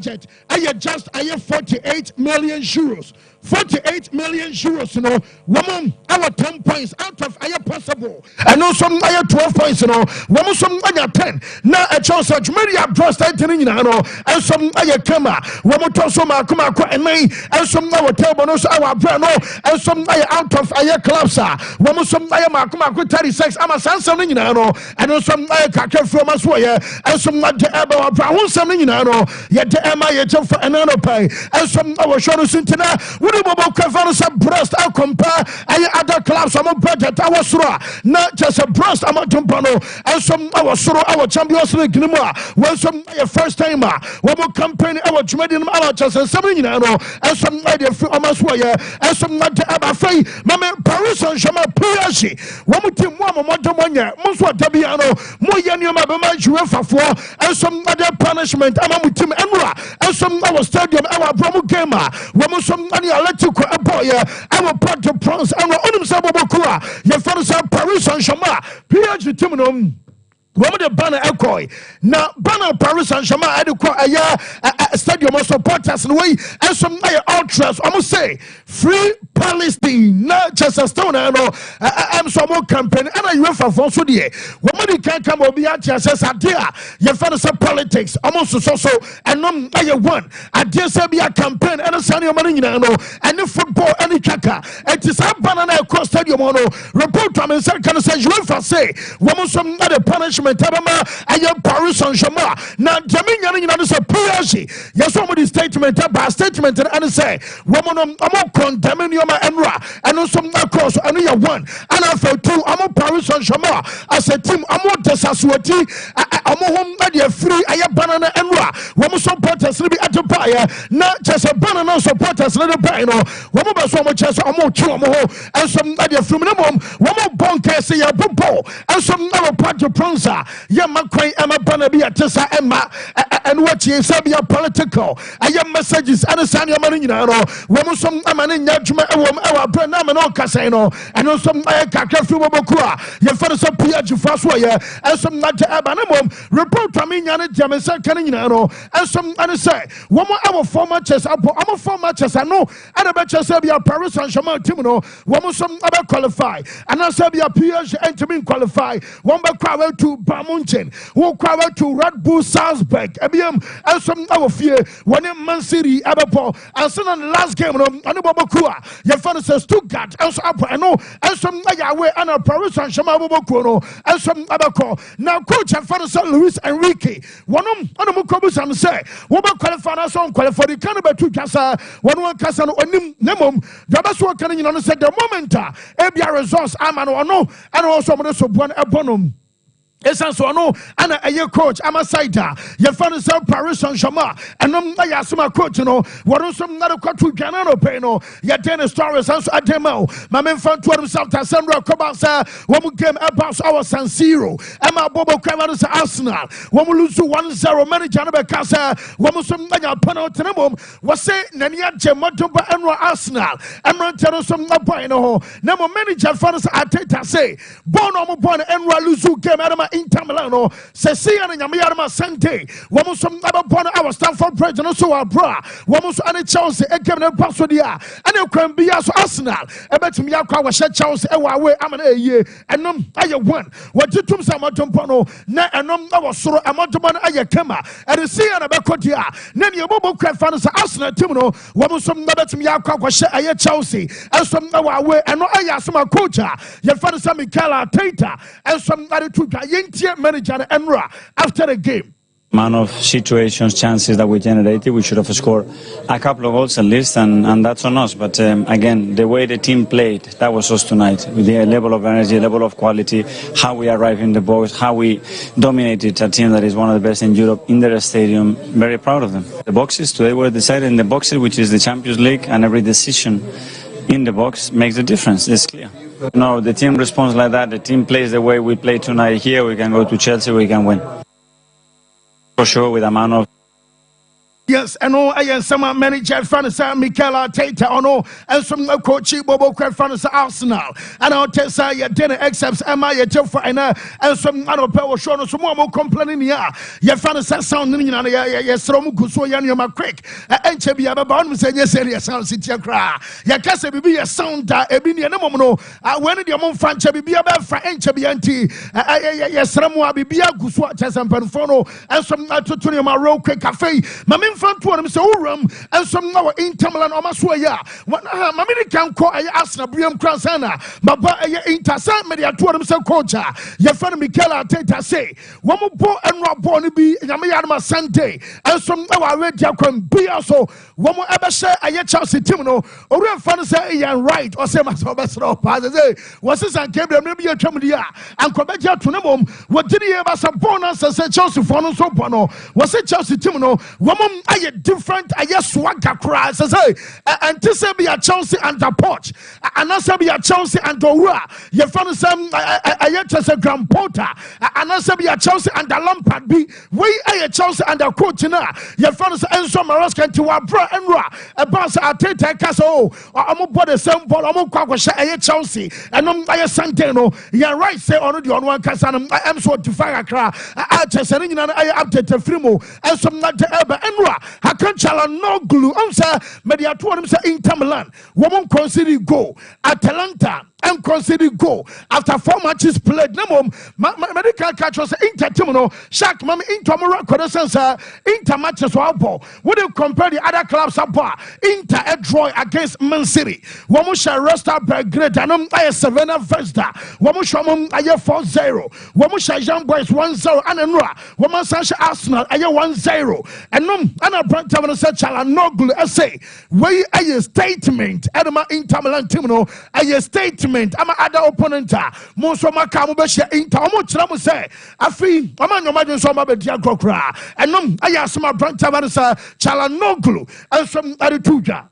budget, I just 48 million euros. 48 million euros, you know, woman, our 10 points out of possible. I know some 12 points, you know, woman, some 10. Now, a chance of media trust, I tell you, and some camera, woman, also, and me, and some our table, our brand, and some out of clubs, woman, some 36, I'm a son, something, and also some caca from us, and some about brown, something, yet the for another pay, and some our shows into some breast I compare other clubs I'm a budget I was not just a breast I'm a tumpano and some our Champions League when some first timer when we campaign our Canadian just something and some idea for almost and some not about free Mama Paris and Shama Piashi one more team one more Monswa Tabiano Moyanium UEFA for and some other punishment I'm with Team Emra and some our stadium our promo gamer when some electrical boy, I will put the prawns and on himself. Your father's Paris and Shama, PhD Timinum. One of the banner echoy now banner Paris Saint Germain a stadium of supporters and way and some ultras almost say free Palestine not just a stone I'm some more campaign and I UEFA for so dear when can't come over here says idea your father's politics almost so and I one I just say be a campaign and a sunny money and the football any kaka it is a banana across stadium report from inside can say UEFA say woman some other punishment I am Paris Saint Germain. Now, Jamaican, is a PRC. Yes, somebody statement about statement and say, woman, I'm condemning you, my Emra, and also across, and you one, and I felt two, I'm a Paris Saint Germain. As a team, I'm not the Sassuati, I'm a home, and free, I am banana Emra. Woman supporters, be at the buyer, not just a banana supporters, little buyer, woman, so much as I'm more two, and some idea from minimum, woman, bonker, say a bumpo, and some other part of Pronsa. Yamakwe Emma Banabi Tessa Emma and what you say be a political. I am messages and a Sanya Marino, woman some Amanin Yajma, our Brenam and all Casino, and also some Kakafubokua, your father's a Piachu Faswaya, and some Nata Abanamum, report from Yana Jamesa Canino, and some other say, woman, our 4 matches, I'm a 4 matches, I know, and I bet you say be a Paris Saint Germain Timino, woman some other qualify, and I say be a PH and to be qualify, one back to Bamunchen, who travel to Red Bull Salzburg, and some our fear when in Man City, Abapo, and so on the last game, and the Babakua, your father says Stuttgart, and so I know, and some Yahweh and a Paris and Shamabokono, and some Abaco. Now, coach and father said Luis Enrique, one of the Mukobus and say, what about qualifying on qualify the Canada to Casa, one Casa or Nemum, the best one can you said the moment, Abia results, I'm an no, and also one Abonum. Essence or no, and a coach, I'm a cider. Your father said Paris Saint Germain, and I asked my coach, what are some other country canano peno? Yet ten stories as a demo. My men found to himself that Sandra Cobasa, when we came about our San Siro, and my Bobo Cavans Arsenal, when we lose to 1-0 manager of Casa, when we some penalty was say Nania Gemotoba and Arsenal, and Montero some Napoino. Number manager fathers Ateta say, Bono Bon and Raluzu came out of my Inter Milano, Cecilia and Yamiarama Sante, Wamos some other point our Stanford Bridge and also our bra, Wamos and Chelsea, and Kevin Passodia, and you can be as Arsenal, I bet me was shed Chelsea, and away, I'm an a year, and I one. What you took some Montopano, and I was so a Montoman Ayakema, and the sea and a Bacotia, then your mobile craft fans Arsenal Timno, Wamos some Nabet Miyaka was shed Chelsea, and some away, and I asked my coach, your father Samikala Tata, and some other two manager Emra after the game. Amount of situations, chances that we generated, we should have scored a couple of goals at least, and that's on us. But again, the way the team played, that was us tonight. With the level of energy, level of quality, how we arrived in the box, how we dominated a team that is one of the best in Europe in their stadium. Very proud of them. The boxes today were decided in the boxes, which is the Champions League, and every decision in the box makes a difference. It's clear. No, the team responds like that. The team plays the way we play tonight here. We can go to Chelsea, we can win. For sure, with the amount of Yes, and all I am some manager Francis Mikel Arteta on all and some coach Bobo Francis Arsenal and I'll tell you dinner except Emma Jeff and some other power show some more complaining here. Your Francis sound yes from Guso Yanima quick and Chebi Ababon said yes sound city cry. Yakasa be a sound Ebinia no when the among Francha be about French Chebianti yes Ramwa be a Guso Chasam Panfono and some Tutunima Row Quick Cafe. Mammy front to them so room and some now in Tamalan or Maswaya. What Mammy can call I ask Briam Kransana, Baba Intersan Media to them so culture. Your friend Mikel Arteta say, one more boy and Rob Bonnie Yamayama Sunday, and some our radio can be also one more ever say I Chelsea Timino, or real fun say you're right, or say myself best of was this and Gabriel maybe a Camelia and Comedia to Nemum. What did he ever some bonus and say Chelsea for no so bono? Was it Chelsea Timino? Woman, I different, I just swagger cries as and to say be a Chelsea and the porch, and also be a Chelsea and the Ura. Your friend some I just a Grand Porter, and also be a Chelsea and the Lampard be we a Chelsea and the coach now. Your friends and some Moroscan to our bro and Ra, a boss at Tete Castle, or I'm about the same ball, I'm a Chelsea, and I Santeno. You're right, say already on one Casanum. I am so to fire a cry. I just and I update the Frimo and some not the Ever and Ra. I can't no glue. I'm say, media to them say in Tamalan. Woman consider go. Atalanta and consider go after 4 matches played. No medical catch was Inter Shaq Mammy into Morocco Inter matches wabo. Would you compare the other clubs up? Inter a draw against Man City. Wamusha Resta Belgrade and I Savannah Vesta. Wamusha I 4-0. Wamusha Young Boys 1-0 and Enra. Wamusha Arsenal I 1-0. And Anna Brant such a no glue essay. Where a statement Edema Inter Milan Timino a statement. I'm other opponent. Most of my Kamubesha in Tamuch say, I feel I'm on your some of the Diagokra. And I asked my brother Chalanoglu and some Arituja.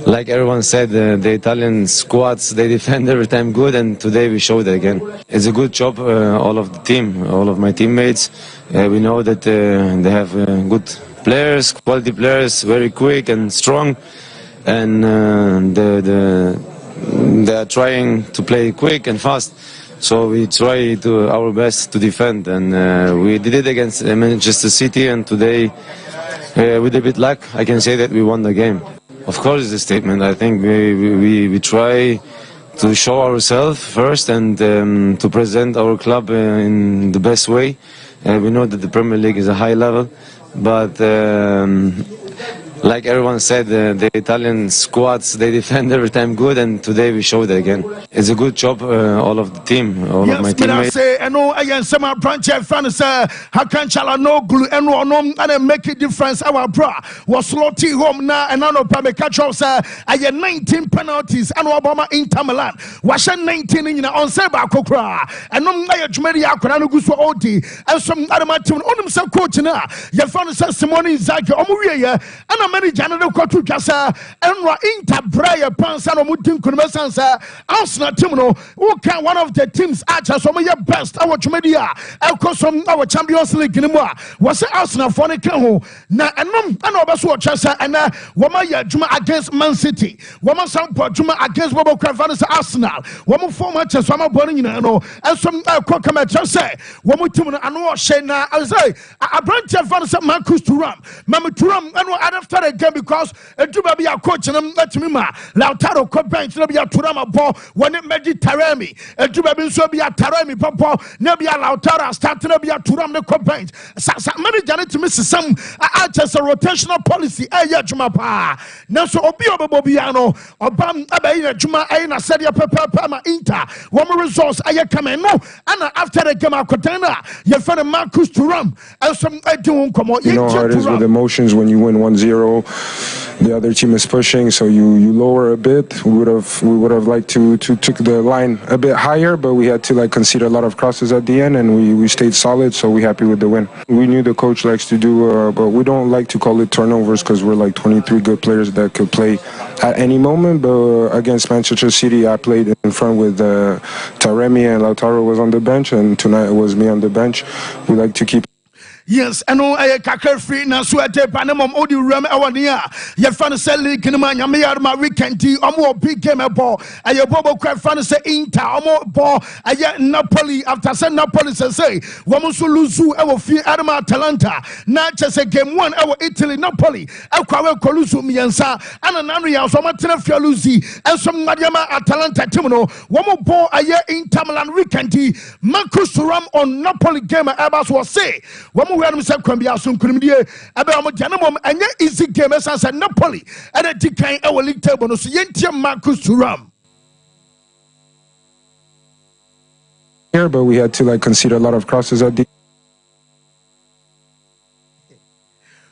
Like everyone said, the Italian squads, they defend every time good, and today we showed it again. It's a good job, all of the team, all of my teammates. We know that they have good players, quality players, very quick and strong, and they are trying to play quick and fast. So we try to our best to defend, and we did it against Manchester City, and today with a bit luck I can say that we won the game. Of course it's a statement. I think we try to show ourselves first and to present our club in the best way. We know that the Premier League is a high level, but like everyone said, the Italian squads, they defend every time good, and today we showed it again. It's a good job, all of the team, all of my teammates. I know I am some branch of fans. How can no glue and no make a difference? Our bra was slotty home now, and I know Pamecatros. I had 19 penalties, and Obama in Tamalan. Was 19 in on Seba Kokra, and no Mayameria Kuranuguso Odi, and some other team on himself coach now. Your fan says Simone Zaki, Omuria, and a manager Kotu Jasa, and Inter Braya Pansano Mutin Kumasansa, Arsenal Timno, who can one of the teams at some of your best, our media, our Champions League anymore. Was Arsenal for the Kaho? Now, and Obasu Chasa, and Wamaya Juma against Man City, Wama Sompa Juma against Bobo Cravanis Arsenal, Wamu 4 matches, Wama Bonino, and some Kokamat say, Wamutum and Washena, I say, a branch of Vanessa Marcus Turam, Mamma Turam, and after a game because a Juba be a coach and let me ma, Lautaro Copain, to be a Turama ball when it made Taremi, a Juba so be a Taremi Papa, Nebia Lautara, starting to be a Turam the Copain. Many Janet to miss some just a rotational policy, a Yajumapa. Now so Obio Bobiano, Obam Abaina Juma, Aina Sadia Papa Inter, one resource, I come and no, and after the game, Kotana, your friend Marcus Turam, and some I don't come on. You know how it is with emotions when you win 1-0, the other team is pushing, so you lower a bit. We would have liked to took the line a bit higher, but we had to like concede a lot of crosses at the end, and we stayed solid, so we're happy with the win. We knew the coach likes to do, but we don't like to call it turnovers because we're like 23 good players that could play at any moment. But against Manchester City, I played in front with Taremi, and Lautaro was on the bench, and tonight it was me on the bench. We like to keep Yes, I know I can't free now. So I take Panama Odi Ram Awania. Your fan say League in my Yamia weekend tea, or more big game a ball. I your Bobo Crab fan say Inter, or more ball. I yet Napoli after San Napoli say, Wamusu Luzu, I will fear Adama Atalanta. Not just a game one, I will Italy, Napoli, Aqua Colusu Miansa, and an area, so much Fialuzi, and some Madiama Atalanta Timono. One more ball a year in Tamalan weekend tea. Marcus Thuram on Napoli game, Abbas was say. We are Mr. Kwambia soon Krimdia about Janamum and yet easy game as I said Napoli and a decline our league table no Yentia Marcus Thuram. Here, but we had to like concede a lot of crosses at the.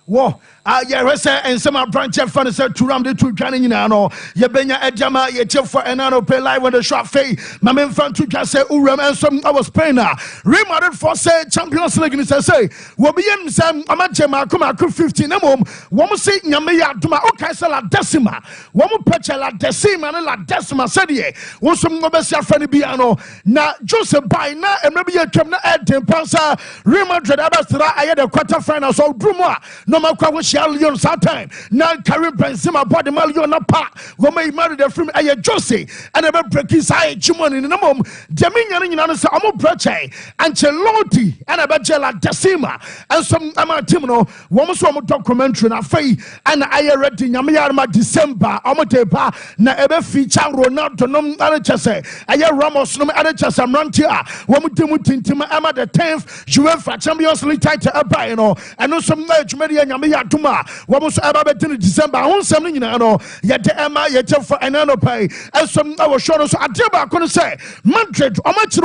Whoa. Resa and some branch of fun said to ram the two canning in ano. Yabenya Edjama, Yetef for Enano play live on the shop fay. Mamma fan to just say Uram and some I was paying. Remodeled for say Champions League in say. Wabian Sam Amachema come 15 mom. One say Yamaya to my Okasa la decima. One pecha la decima and la decima said ye. One some Nobesia Fanny Biano. Na Joseph by na and maybe a camna at Tempansa. Remodeled Abastra. I had a quarterfinal so Druma. No matter Leon Satan, now carry Benzema body Malion pa. When may marry the film a Josie and ever break his eye Chimon in a mom. Jaminian in answer Amo Breche, Ancelotti and a Bajela Decima and some Amatimo, one swam documentary and a fay and I read in Yamiarma December, Amotepa, na ever feature Ronaldo Nom Arachase, Aya Ramos Nom Arachasa Mantia, Womutim Ama the 10th, UEFA Champions League title Abayano, and no some match media Yamia. What about December? I want something in ano. Yet Emma, yet for an anno pay. And some our shoulders. I tell I couldn't say Madrid. How much you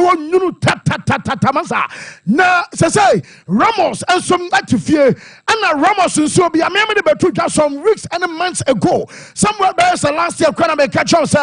tatamasa? Now, say Ramos and some fear. And Ramos and so be a memory about some weeks and months ago. Somewhere there's a last year can I catch us,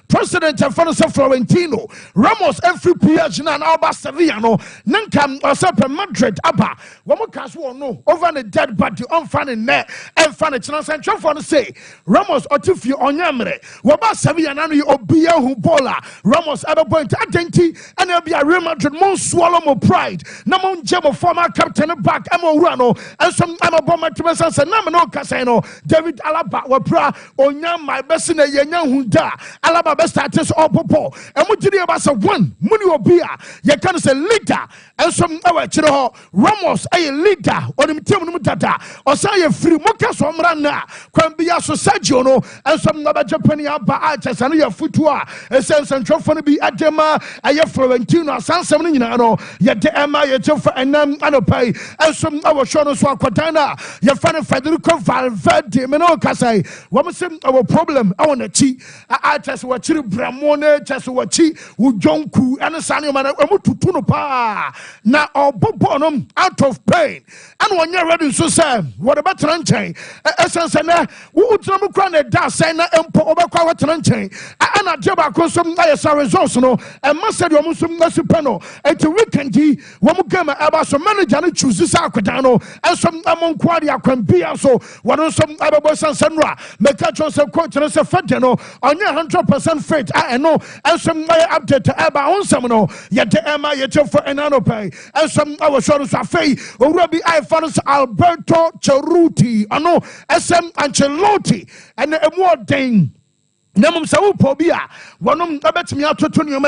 President of Florentino. Ramos every PH and Alba Sevillano. Nankam or Super Madrid. Abba. One more cast will know over the dead body on funny net and funny chance and try to say Ramos or Tiffy on Yamre. Waba Savianani or Bia Hubola. Ramos at a point identity and there'll be a Real Madrid more swallow more pride. Namon Jebo former captain back Amo Rano and some Amaboma Timas and Namano Casino. David Alaba Wapra Onyam my best in a Yanyan Hunda. Alaba best artist or Popo. And what did you about one? Muni Obia. You can say leader and some other Chiro Ramos a leader or the Timutata or say free Mokas from Rana, Quambia Sergio and some other Japanese artists and your footwear. A sense and trophy be at Dema, a year Florentino, San Seminano, yet the Emma, yet for an Anopay, and some other Shonos Quatana, your fan Federico Valverde, Menocasai. What was our problem? I want to cheat. I just watch Bramone, just watch it, Ujonku, and a Sanyo Man, to Tunopa. Now, all Bobonum out of pain. And when you're ready to say, what about Tranche? Essence and who would some crown da Sana and Pobaqa Tranche? And a job across some results, no, and Master Musum Nasipano, and to weekend, one came about some manager and chooses Aquadano, and some among Quadia Quambia, so one of some other boys and Sandra, Mecatros of Coach and a Fetano, on your 100% faith, I know, and some update to Abba on Samano, yet the Emma, yet for an anopay, and some other shoulders are fay, or Rabbi I found Alberto Ceruti, I know, SM Ancelotti, and a more thing. Namum Sao Pobia, one of them out to Tunio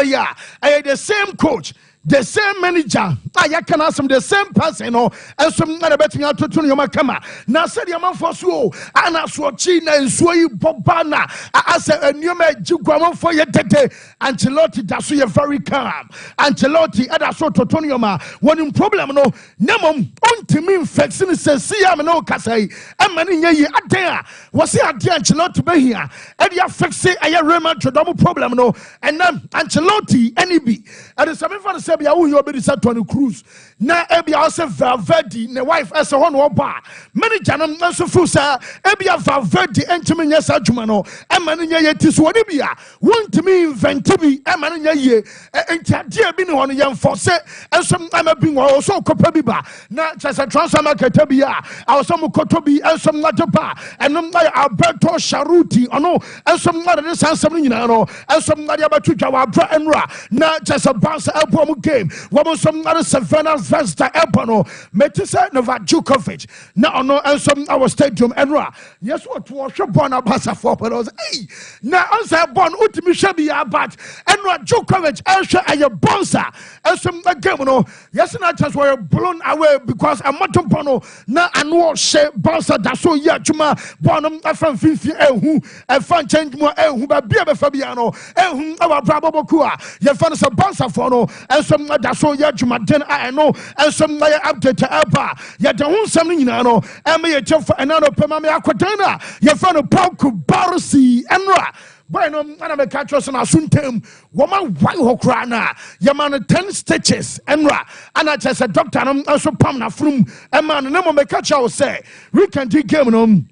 I had the same coach. The same manager, I can ask him the same person, and some other betting out to Tony Makama. Now said your man for so, and I saw China and Sway Bobana. I said a new man, Juguamon for your tete. Ancelotti, that's why very calm. Ancelotti, and I saw to Tony Oma. One in problem, no, Nemum, on to me, Fexin says, see, I'm no Casay, and many ye at there. Was he at the Ancelotti be here? And you fix it, I remember to double problem, no, and then Ancelotti, any be. And the 7 for the Sebia, who you already said to cruise. Now, Ebia also Valverde, the wife as a one or bar. Many janum, also Fusa, Ebia Valverde, and to me, yes, Ajumano, and Manania Yetis, what Ebia, want to me invent to be a Manania ye, and dear being on a young force, and some I'm a being also Copabiba, not just a transfer market, I was some Kotobi, and some Latapa, and Alberto Charuti, no, and some other San Sabrina, and some Nadia Batuja, and Ra, not just a bounce album game, what was some other Savannah Vesta Ebono, Metisa Nova Djokovic. Now, no, and some our stadium and ra. Yes, what was your bona basa for? But I was, hey, now, answer born Utimisha be about and ra Djokovic, Elsha, and your bonsa, and some game, no, yes, and I just were blown away because I'm not bono, now and what say bonsa, that's so ya, Juma, bonum, a fan Fifi, who, a fan change more, who, but be a Fabiano, whom our Brabo Kua, your fans a bonsa for no, and some that's so ya, Juma, then I know, and some update to Alba, yet the one something, you know, and me a job for another Pamami Aquadana, your fan of Pauku, Barsi, and Ra. Bueno, I'm a catcher and I soon tell woman white hokrana, your man 10 stitches, and ra, and I just a doctor, and I'm also Pamna from a man, no more catcher will say, we can do game on.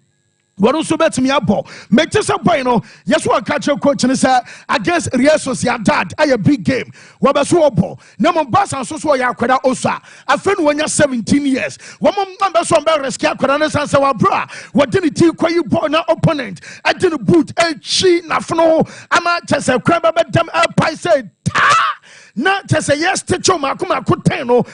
What also bet me up, make this a bueno. Yes, what catch your coach and say against Real Sociedad, a big game. Wabasuopo, no more bass and so ya queda osa. A friend when you're 17 years. One number some barrels, Capranas and Sawa bra. What didn't you call you born opponent? I didn't boot a chi nafno. I'm at just a crab about them up. I said, not just a yes, Tichoma, Kuma Kuteno,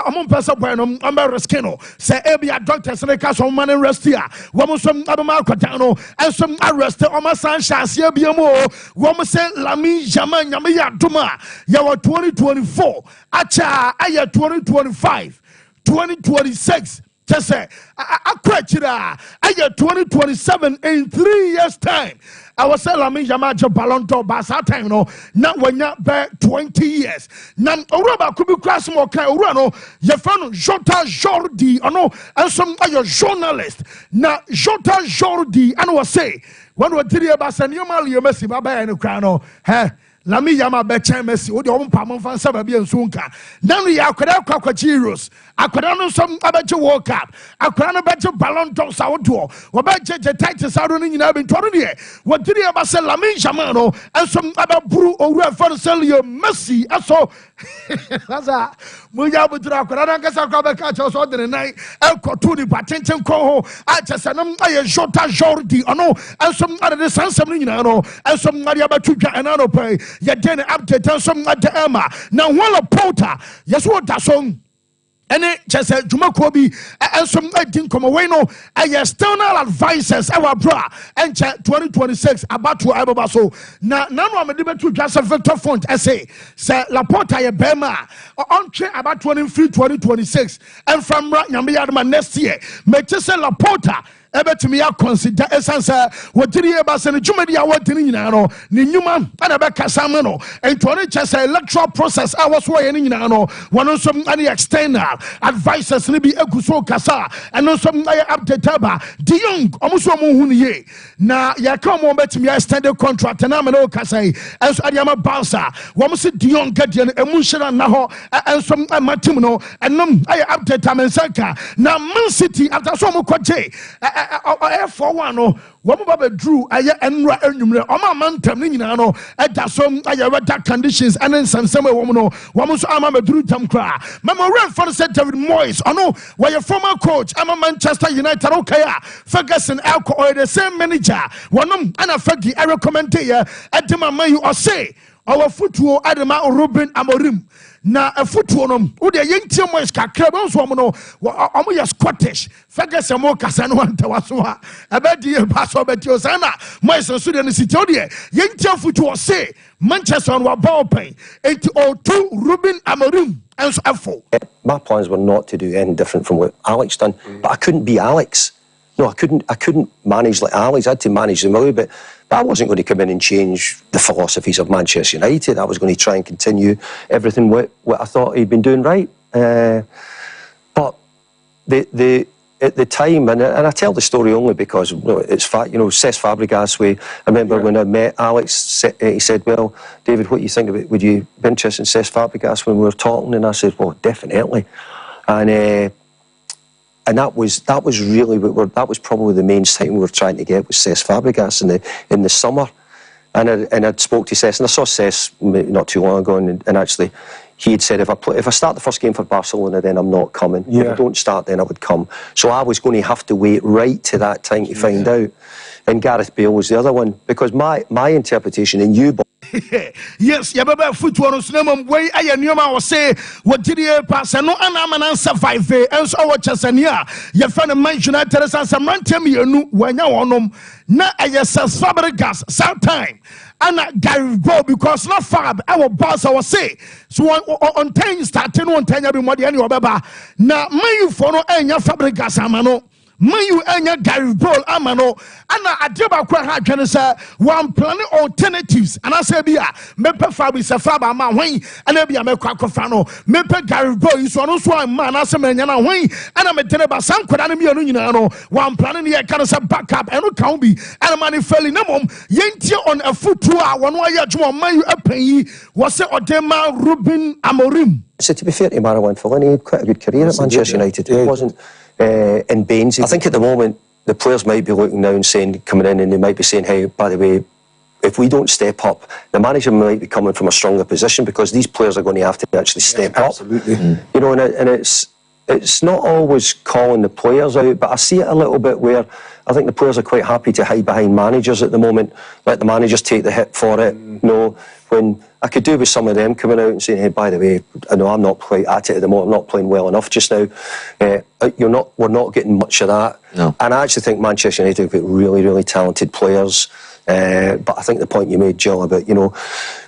among Passa Bueno, Americano, say Abia doctors and a castle man and rest here. Woman some Abamalcotano, and some arrested on my son Shasia Biamo, woman said Lami Jaman Yamia Duma, Yawa 2024, Acha, Aya 2025, 2026. Just say, I quit it. I get 2027 in 3 years' time. I was telling me, Yamaja Ballon d'Or, Bassa time, no, not when you're back 20 years. Now, Oraba could be class more Kaurano, your friend Jota Jordi, I know, and some of your journalists. Now, Jota Jordi, I know, say, when we're telling about Samuel, you messy, Baba and Ukraino, huh? Lami Yama Becha Messi, or the own Pamon Fan Sababi and Sunka. Then we are Quachiros. I could know some about your World Cup. I could not bet your Ballon d'Or Saudo, or bet the Titus out in Abin Tornier. What did you ever say Lami Jamano and some other brew or refer sell your Messi? I saw Laza Muyabudra, Kranaka catch us on the night, El Cotuni, Patenton Coho, I just said, I Jota Jordi, I know, and some other San Samuel, and some Maria Batuka and Anope. You didn't update and some at the Emma. Now, one of Porter, yes, what that song. And it just said Jumakobi and some I didn't come away. No, and external advisors, our bra, and 2026 about to Ababaso. Now, none of the to Joseph Victor Font essay, say Laporta Bema, on train about 2026, and from Yamiadma next year, may just say Laporta. Ebe to me, I consider essence. What did you about send Jumadi? I want to know, Ninuma, and about Casamano, and to just electoral process. I was weighing in one of some any external advisors, maybe Ekuso Casa, and on some update Taba, the young, almost one now, ya come on, bet me, I extended contract, and I'm an old Casay, as Adiama Balsa, one was the young Gadian, Emusha, Naho, and some Matimo, and I update Tamensaka. Now, Man City, after some Quache. For one, one Baba drew a year and Oma Mantam, Nino, at some Ayawata conditions, and then some woman, Wamus Ama drew Tamkra. Mamma Red for said David Moyes, oh no, why your former coach, I'm a Manchester United, okay, Ferguson, alcohol, the same manager, one and a Fergie, I recommend to you at the Mama or say, our football, Adama or Ruben Amorim. Na a football who the young team was Kakabos woman or Scottish, Ferguson more Casanova Tawasua, a bad dear Paso Betiosana, my son Sudan Citodia, young team football say Manchester on ball pay, 802 Ruben Amorim and so. My plans were not to do anything different from what Alex done, but I couldn't be Alex. No, I couldn't manage like Alex. I had to manage them a little bit. But I wasn't going to come in and change the philosophies of Manchester United. I was going to try and continue everything what I thought he'd been doing right. But at the time, and I tell the story only because it's fact. Cesc Fabregas. I remember when I met Alex, he said, "Well, David, what do you think of it? Would you be interested in Cesc Fabregas?" When we were talking, and I said, "Well, definitely." And that was really that was probably the main thing we were trying to get was Cesc Fabregas in the summer, and I spoke to Cesc, and I saw Cesc not too long ago, and actually he had said if I start the first game for Barcelona, then I'm not coming. Yeah. If I don't start, then I would come. So I was going to have to wait right to that time to find out. And Gareth Bale was the other one because my interpretation, and you Yes, yababa football no cinema way aye nneoma wo say wogidie pass no ana survive enso wo chesania ye fa no Man United sansa mantem yenu wanya wonom na aye Fabregas sometime ana Gary Go because not Fab our boss I was say so on time starting on time be more than obeba na Man U for no enya Fabregas amano Man U enya Gary Ball amano ana adeba kwa ha dwene say one plan alternatives and I say bia mepe Fab is a Fab ama hwen ana bia mekwa kofa no mepe Gary Ball so no so man na say menya na hwen ana metene ba san kwada no mienu nyina no one plan ne kan say backup eno kan bi ana man feli na mom yentie on a foot a wono aye adwuma Man U apanyi was say Odema Ruben Amorim. So to be fair to Marwan Fellaini, he had quite a good career at Manchester United. It wasn't in Baines. I think at the moment the players might be looking now and saying, coming in, and they might be saying, hey, by the way, if we don't step up, the manager might be coming from a stronger position because these players are going to have to actually step up. Absolutely. You know, and it's not always calling the players out, but I see it a little bit where I think the players are quite happy to hide behind managers at the moment, let the managers take the hit for it. You know, when I could do with some of them coming out and saying, hey, by the way, I know I'm not quite at it at the moment, I'm not playing well enough just now. We're not getting much of that. No. And I actually think Manchester United have got really, really talented players. But I think the point you made, Jill, about, you know,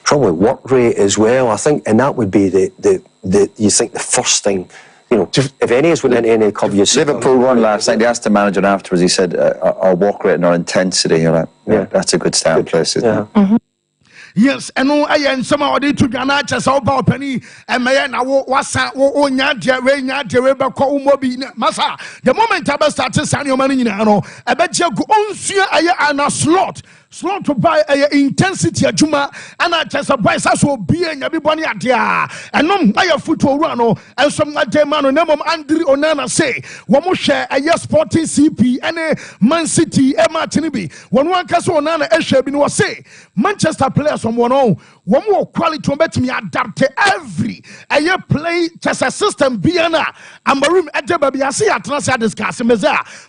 probably work rate as well, I think, and that would be you think the first thing. You know, if any is went into any club, you see Liverpool won last night. They asked the manager afterwards. He said, "Our work rate and our intensity." You're like, yeah, that's a good starting place, isn't it? Yes, and no, I am somehow did to Ghana, just about penny, and Mayan, I was Massa. The moment I started signing money in Ano, I bet you go on see a slot to buy a intensity at Juma, and I just a price as will be and everybody at ya. And no, I have football run, and some man, Andrew Onana say, one more share a yes sporting CP, and a Man City, Emma Tinibi, one castle Onana Eshabin was say, Manchester players from one more quality to bet me adapt to every a play just a system Biana and Marim Edebabi. I see at Nasa discussing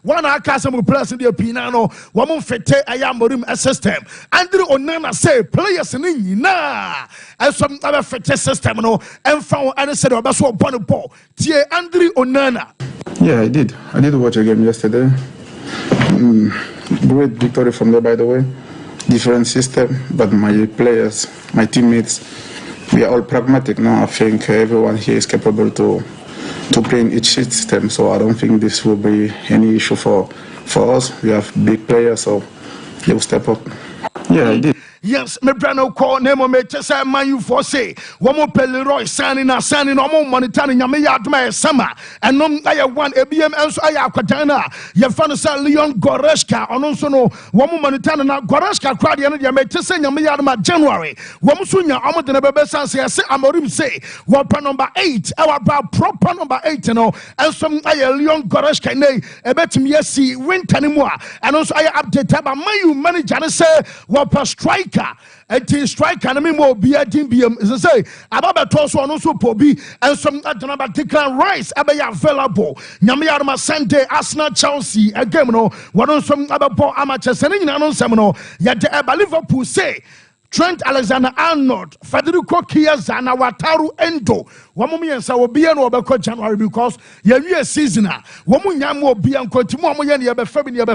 one our customer players in the Pinano, one more fete a Marim system. Andrew Onana say players in na and some other fete system no and found and said about so Bonopo. Tie Andrew Onana. Yeah, I did watch a game yesterday. Great victory from there, by the way. Different system, but my players, my teammates, we are all pragmatic now. I think everyone here is capable to play in each system, so I don't think this will be any issue for us. We have big players, so they will step up. Yeah, I did. Yes, me brano call nemo me chesa Man U for say one more Leroy signing no more monetary nyame yadma sama and no I one ABM enso aya akwadana ye fa no say Leon Goretzka ono so no one more monetary na Goretzka crowd ye no de me chesa nyame yadma January one so nya omo de na bebe sanse ye say Amorim say one number 8 our proper number 8 no enso aya Leon Goretzka nei ebetimi yesi winter ni mu a and also aya update about Man U manager say one per striker a team striker and me more be a team be as I say about toss one also pobi and some another Declan Rice abaya available nyame Sunday Arsenal Chelsea a game no one some about amateur sending no some no yet Liverpool say Trent Alexander-Arnold, Federico Chiesa, and Wataru Endo. Wamu yensa will be an overco January because your season. Wamu yamu be and continue yen yabe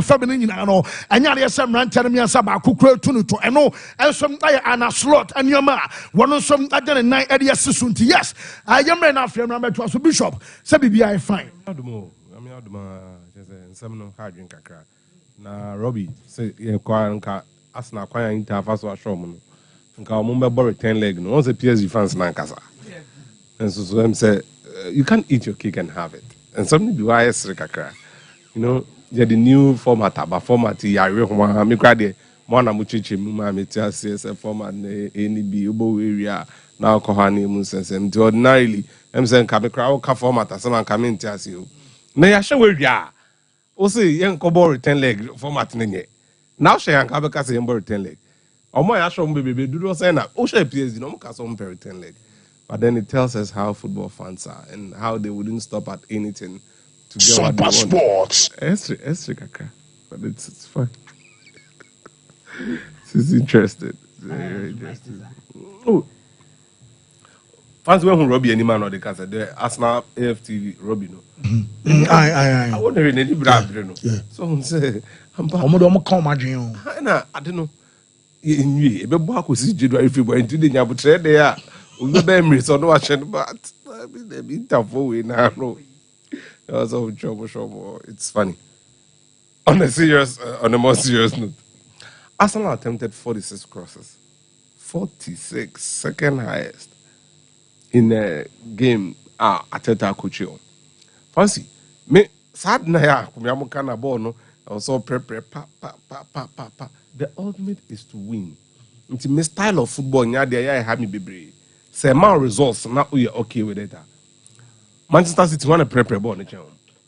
feminine in ano, and yari some rantermia sabaku tunu to eno, and some and a slot and your ma. One of some other night at the assistant. Yes, I am enough your number to us, Bishop. Sabi I fine. Some hard drink a crack. Na Robbie say, Yanka Asna Quine into first was from. Nka omumbe borrow 10 leg no once PSG fans na nkasa and so them say you can't eat your cake and have it and something do I kakra you know yeah the new format about format yare ho me kra de mo na mo chichi mu ma me tia CSF format any be obo area na alcohol na mu sensem the ordinarily em say nka me kra ka format asem nka me tia se o na ya hwe we ria o say yen ko borrow 10 leg format na nye now she nka be ka say yen borrow 10 leg Omo ya show baby do say na o share PSG no ka some very 10 leg. But then it tells us how football fans are and how they wouldn't stop at anything to get what they want. Sports. It's kaka. But it's fun. It's interesting. Oh, fans when Robbie any man or the cast the Arsenal AFTV Robbie no. I wonder in any brand no. So say I'm come imagine. Na I don't know. Inwi ebe bo akosi January February into the nyabutre there a obi be emiri so no ahye but I mean the interval we na no. So trouble. It's funny. On a more serious note, Arsenal attempted 46 crosses, 46, second highest in a game. Ateta Kuchio. Fancy me sad na ya kumiamu kana ball no. Also pa. The ultimate is to win. It's my style of football. Nya there ya have me bebre. Say man results now we are okay with it. Manchester City want to prepare ball.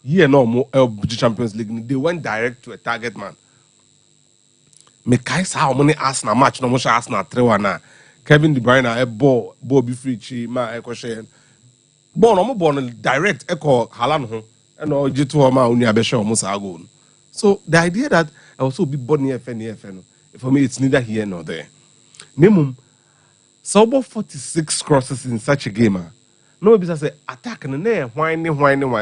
Yeah, no more Champions League. They went direct to a target man. Me kai sa many Arsenal match no mo sha Arsenal 3-1 Kevin De Bruyne e ball be free chi ma e ko share. Ball no mo ball direct e ko Haaland ho e no jitu ma uni abesha o mo sa goal. So the idea that I also be born near FN for me it's neither here nor there. Nemum so about 46 crosses in such a game. No be say attack no na whine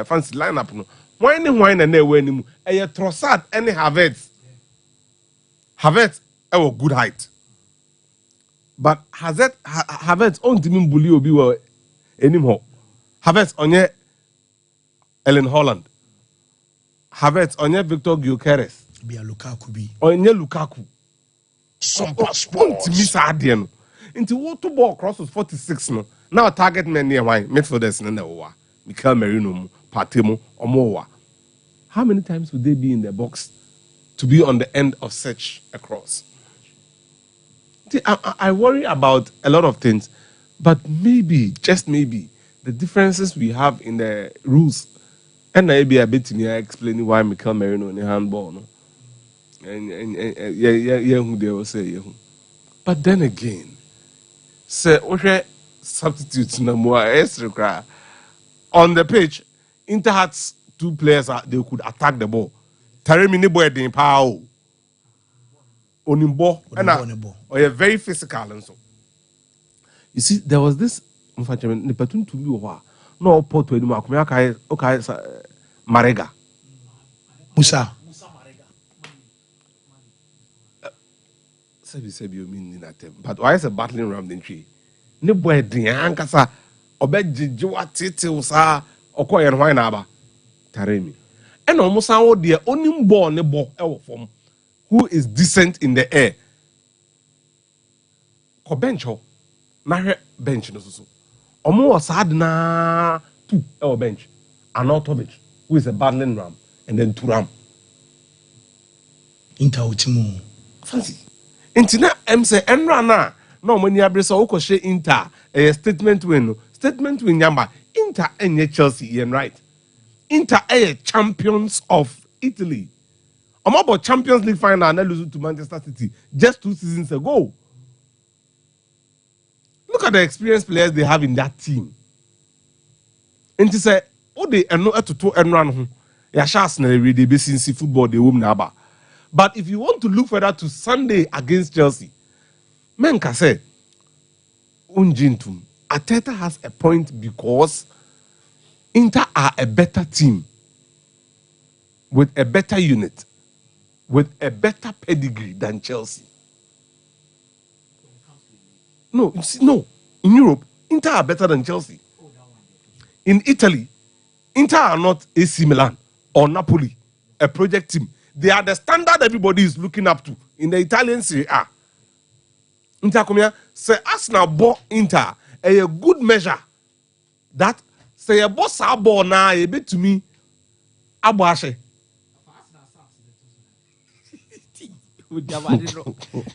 fancy lineup no whine na we nimu e Trossard any Havertz a good height but Havertz on team bully obi we enim ho Havertz onye Ellen Holland Havertz onye Victor Gyökeres Be a Lukaku onye Lukaku Sompa sports to miss ade no into what to ball crosses 46 no now target men near why midfielders na wa Mikel Merino Patemo Omowa. How many times would they be in the box to be on the end of such a cross? See, I worry about a lot of things, but maybe, just maybe, the differences we have in the rules, and maybe a bit me explaining why Mikel Merino in the handball, no? And who they will say, yeah. But then again, say, okay, substitutes no more extra on the pitch. Inter had two players they could attack the ball. Taremi ni boy din pao. Onimbo or a very physical and so. You see, there was this the platoon to me no port to anymore. Okay, Marega. Musa Sebi you mean in that term. But why is a battling ram the tree? Ni boy din ankasa obejiji titi usa okoye no na aba. Taremi. And almost how dear only born ne bo form who is decent in the air. Ko bench ho na bench no so. Omo was hard na two bench. An auto bench who is a battling ram and then two ram. Inter ultimo. Fancy. Intina say enra na no money abresa wo share Inter a statement win yamba Inter and Chelsea and right. Inter are champions of Italy. I'm about Champions League final and lose to Manchester City just 2 seasons ago. Look at the experienced players they have in that team. And to say, oh, they are not to and run. They see football, they won't naba. But if you want to look further to Sunday against Chelsea, men can say, Unjintum, Arteta has a point because Inter are a better team with a better unit, with a better pedigree than Chelsea. No. In Europe, Inter are better than Chelsea. In Italy, Inter are not AC Milan or Napoli, a project team. They are the standard everybody is looking up to in the Italian Serie A. Inter come here, say Arsenal bought Inter a good measure that say a boss ball now a bit to me abashe.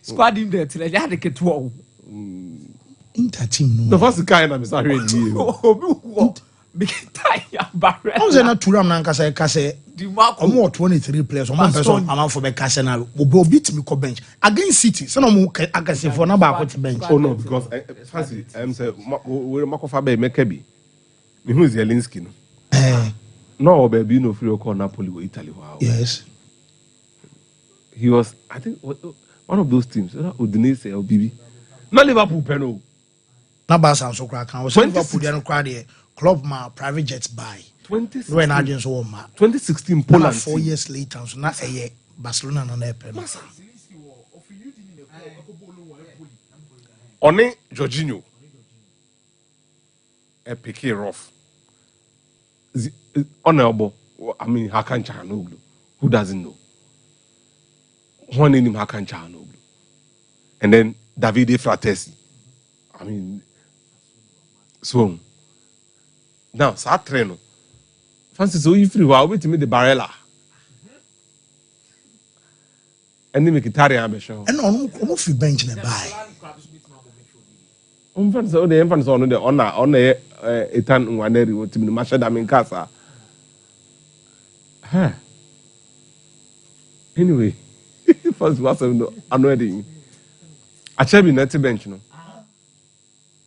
Squad in there till I had to get 12. Inter team no. The first kind of is already you. How is not Turam Nankasa Kase? More 23 players, one person amount for the Casena will beat me bench against City. Some of them I can say for number bench. Oh no, because fancy I'm saying we're Makofabe Mekebi. Who is Zielinski? No, baby, no free call Napoli or Italy. Wow. Yes. He was, I think, one of those teams. Udinese or BB. Not Liverpool, Peno. Numbers and so crack. I was Liverpool crowd club ma private jets buy. 2016 Poland. 4 years later, so not a year Barcelona no pen. One Jorginho. A picky rough. Honorable. I mean, Hakan Çalhanoğlu. Who doesn't know? One name Hakan Çalhanoğlu. And then Davide Fratesi. I mean, so now Satreno. Fancy so you free while waiting me the Barella. And then make Italian ambition. And on free bench in a buy. Fancy all the infants on the honor Etan Waneri with me Mashada Minkasa. Anyway, first was annoying. I shall be net bench, no.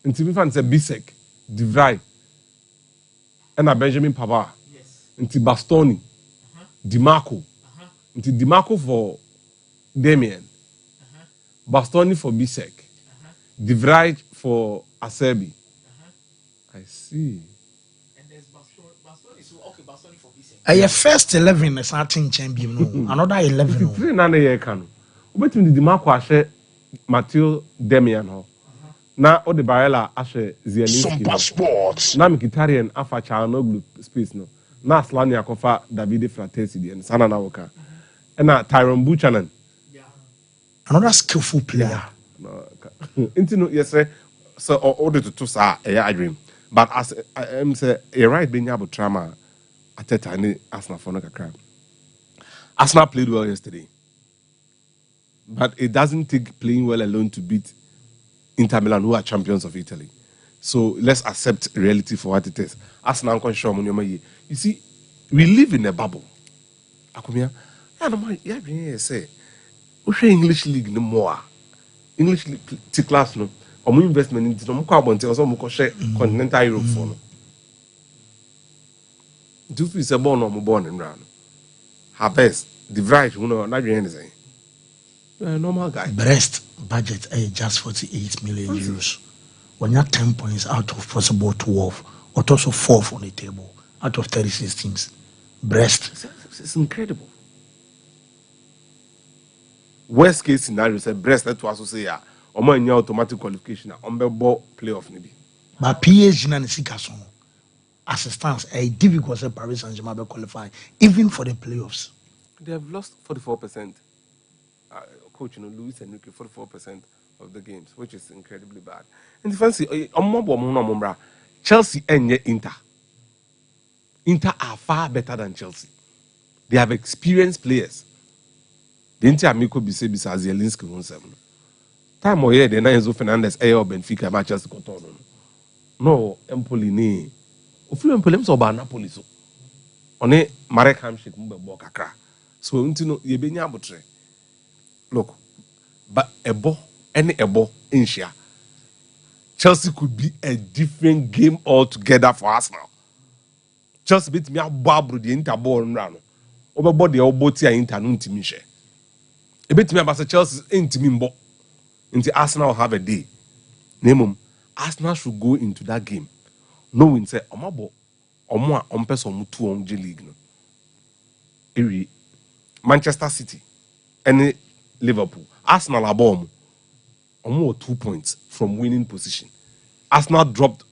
And to be fancy Bisek, Divry, and a Benjamin Pavard, and Bastoni, Dimarco, and Dimarco for Damien, Bastoni for Bisek, Divry for Acerbi. I see. And there's Bastoni. So okay, Bastoni for Bisek. Your first 11 is starting champion. No, another 11. Three nane year can. Between the Dimarco ashe Mathieu Demian ho. Na o de Barella ashe Zielinski. Sompa Sports. Na Mkhitaryan afa Çalhanoğlu space no. Na Asllani akofa Davide Fratesi di and sana na woka. Na Tyrone Buchanan. Yeah. Another skillful player. No. Inti no yes so order to two sa a dream. But as I am say a right being able trauma Ateta and Arsenal for no kakra. Arsenal played well yesterday. But it doesn't take playing well alone to beat Inter Milan, who are champions of Italy. So let's accept reality for what it is. Arsenal you see, we live in a bubble. Akumia, say, we English league no more. English league class no. Or investment into no more share continental Europe for no. Do is a born or born and round. Harvest, the right, you know, not anything. You're a normal guy. Brest budget just 48 million euros. When you have 10 points out of possible 12, or also 4th on the table out of 36 teams. Brest. It's incredible. Worst case scenario, say Brest, let us say, or any automatic qualification, on the ball playoff. But PSG and Sikason, as it stands, a difficult say Paris Saint-Germain qualify, even for the playoffs. They have lost 44%. Coach, Luis Enrique, 44% of the games, which is incredibly bad. And the fancy, Chelsea and Inter. Inter are far better than Chelsea. They have experienced players. The Inter Amico Bise Bisa Zielinski won 7. Time or year, the Enzo Fernandez, Ayo Benfica, Manchester Cotonou. No, Empoli, ne. Ofu Empoli, so ba Napoli so. One Marek Hamšík mbe bo kakra. So ntino ye benya abotre. Look, but any ebo in share. Chelsea could be a different game altogether for Arsenal. Chelsea beat me ababru the Inter ball run. Over the oboti Inter no ntimi share. E beat me about Chelsea ntimi mbo. Until Arsenal have a day. Name Arsenal should go into that game knowing say omabo omo a ompeso mutu on J League no. Eri Manchester City and Liverpool. Arsenal are bomb. Almost 2 points from winning position. Arsenal dropped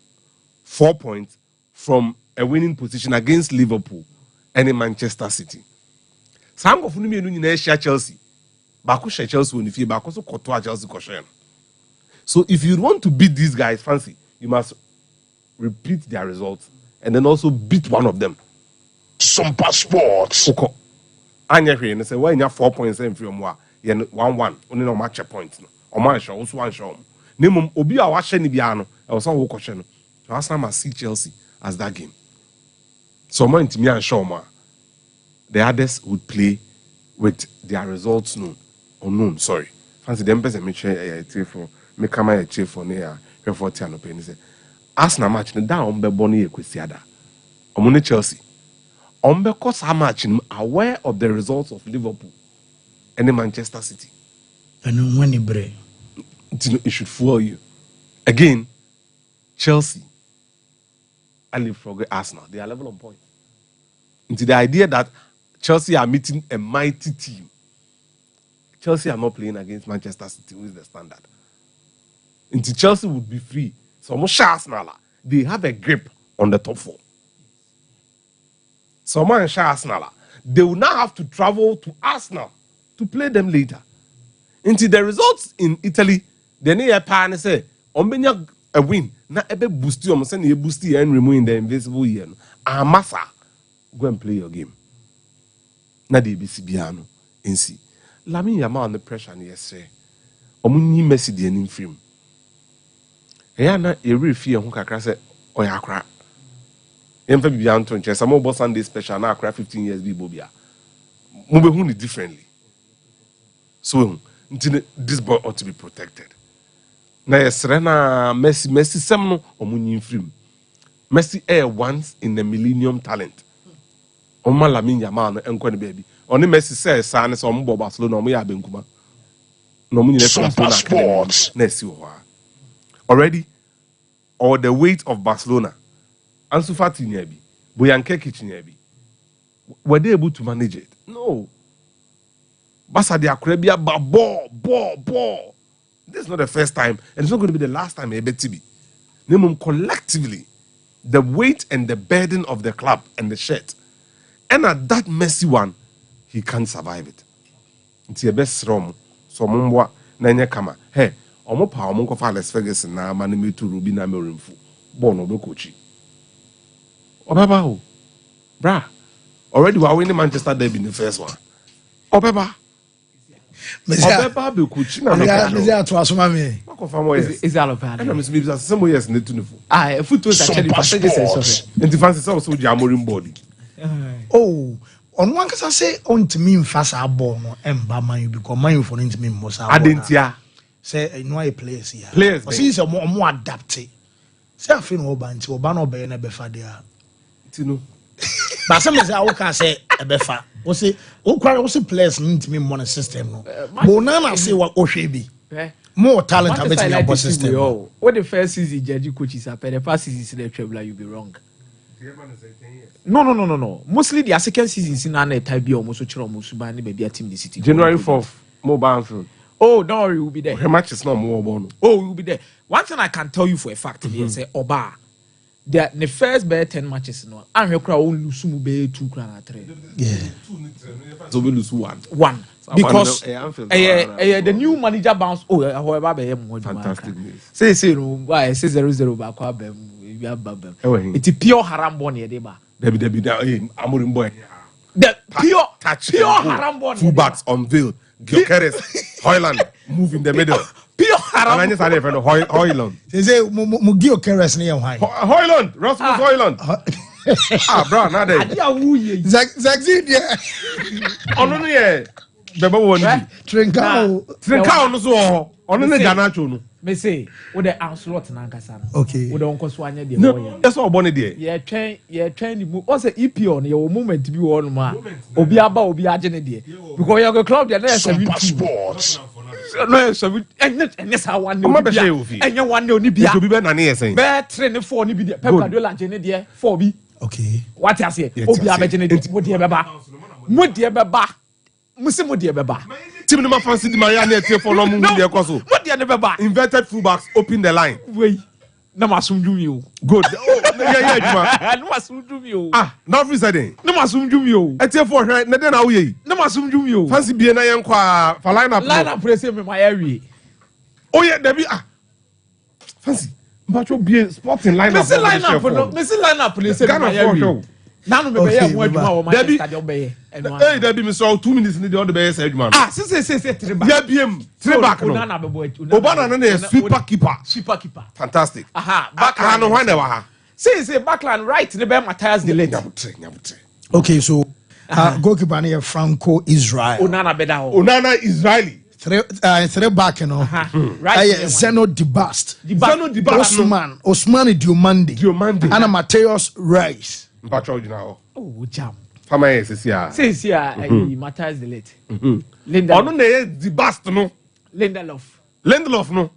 4 points from a winning position against Liverpool and in Manchester City. Some of you share Chelsea. Baku share Chelsea when you feel back also Courtois Chelsea question. So if you want to beat these guys, fancy, you must repeat their results and then also beat one of them. Sompa Sports. Anya here and say, why you have 4 points in from 1-1, only no match points. Or my show, also one show. Name Obi a watch any piano, I was on question. Last time I see Chelsea as that game. So more into me and Shoma. The others would play with their results known. Unknown, sorry. Fancy them person make sure a for make come a chair for near here for Tiano Penny. Arsenal match the down be Bonnie Equisiada. Omune Chelsea. Because how much aware of the results of Liverpool and the Manchester City. And when you break, it should fool you. Again, Chelsea, I live for Arsenal. They are level on point. Into the idea that Chelsea are meeting a mighty team. Chelsea are not playing against Manchester City, who is the standard. Into Chelsea would be free. So much Arsenal, they have a grip on the top four. Someone and Arsenal, they will now have to travel to Arsenal to play them later. Into the results in Italy, the near pan say, Ombenya a win, not ebe boost you, send you boost you and remove the invisible year. Massa, go and play your game. Na de BCBiano in see. Lamine Yamal under pressure and yes say. Omuni Messi the end film. Yana a real fear who can say Oyakra. Emfa Bibian to chess, some more Sunday special now cry 15 years be Bobia. Mube differently. So this boy ought to be protected. Na Serena Messi semno Omuni film. Messi air once in a millennium talent. Oma Lamine Yamal and Kwani baby. Only Messi says son is on Barcelona, no ya benkuma. No money Sompa Sports. Already, or the weight of Barcelona. Ansu Fati nyebi, Boyanke Kitchenyebi. Were they able to manage it? No. Basa de Akrebia, ball. This is not the first time, and it's not going to be the last time. Name collectively, the weight and the burden of the club and the shirt. And at that messy one, he can't survive it. It's your best rom. So mumwa nanya kama. Hey, omo pa omo ko fa Alex Ferguson na mani me to Ruby na me remfu. Bono be coachi. Obaba o. Bra. Already we are winning Manchester Derby in the first one. Obaba. Obaba be coachi na me. Mesia to asoma me. Is that bad? And I'm saying some years need to know. Ah, foot was actually passages. And the fans also the Amorim body. Oh, on one case I say on to me fast ball no emba man because man for into me most Adentia say no a place here. Players see say more adapted. Say I feel no banti oba no be na befa there. Tino. But some say I can say e befa. O say o kware o say players into me money system no. But na say what o hwe bi. More talent have in your system. What the first season judge coaches are the past season the traveler you be wrong. No. Mostly the second season in an type be almost almost by baby team the city. January 4th, mobile field. Oh, don't worry, we'll be there. Her match is not more born. Oh, we'll be there. One thing I can tell you for a fact is say Oba. The first 10 matches no. And we crowd only lose be 2 crown 3. Yeah. So we lose 1. Because the new manager bounce however be fantastic news. Say no why say 0-0 back abem. It's a pure haram born here, Deba. Amorim boy. The pure haram born. Fullbacks unveiled. Gyökeres, Hoyland move in the middle. Pure haram. And I just had a friend of Hoyland. They say Gyökeres near why. Hoyland, Rasmus Hoyland. Bro, now they. Zagzid, yeah. Ono ye. Beba woni. Trincao no so. Ono ne Ganacho no. Me say, what the onslaught na nkasa no. Okay. What the onkoso anya de no, that's all born there. Yeah, train the move. What's the EP on your moment be one ma. Obi aba obi aje ne de. Because your club there na 7 sports. No 7 and how one no be. Enya one no ni bia. Obi be na ne yesen. Be 3 ne 4 ni bi de. Pep Guardiola aje ne de 4 bi. Okay. What you say? Obi abeje ne de. Mo de beba. Mo de beba. Musi mo de beba. Team number fancy the Maria near for no move there koso. What the never back? Inverted fullbacks open the line. Wait. Na masumju mi o. Good. Oh, yeah, Juma. Na masumju mi o. Now free saying. Na masumju mi o. Etie for hwe na den na wo yi. Na masumju mi o. Fancy bie na yen kwa for line up. Line up press me my area. Oh yeah, there be Fancy. Mbacho bie sporting line up. Me see line up press me my area. Nanu me be here mo adwuma wo my stadium be here. Hey, there be me so 2 minutes in the other be say adwuma. Say 3 back. Yeah, biem 3 back no. Obana na na super keeper. Super keeper. Fantastic. Backline no when wa ha. Say backline right ne be Matthias de Ligt. Nyabutre. Okay, so goalkeeper na Franco Israel. Onana Israeli. 3 back you know. Right. Zeno Dibast. Osman Diomande. And Mateus Reis. Oh, jam. Fama yes ya. Says here Matthias de Ligt. Linda. Ono na the best no. Lindelof no.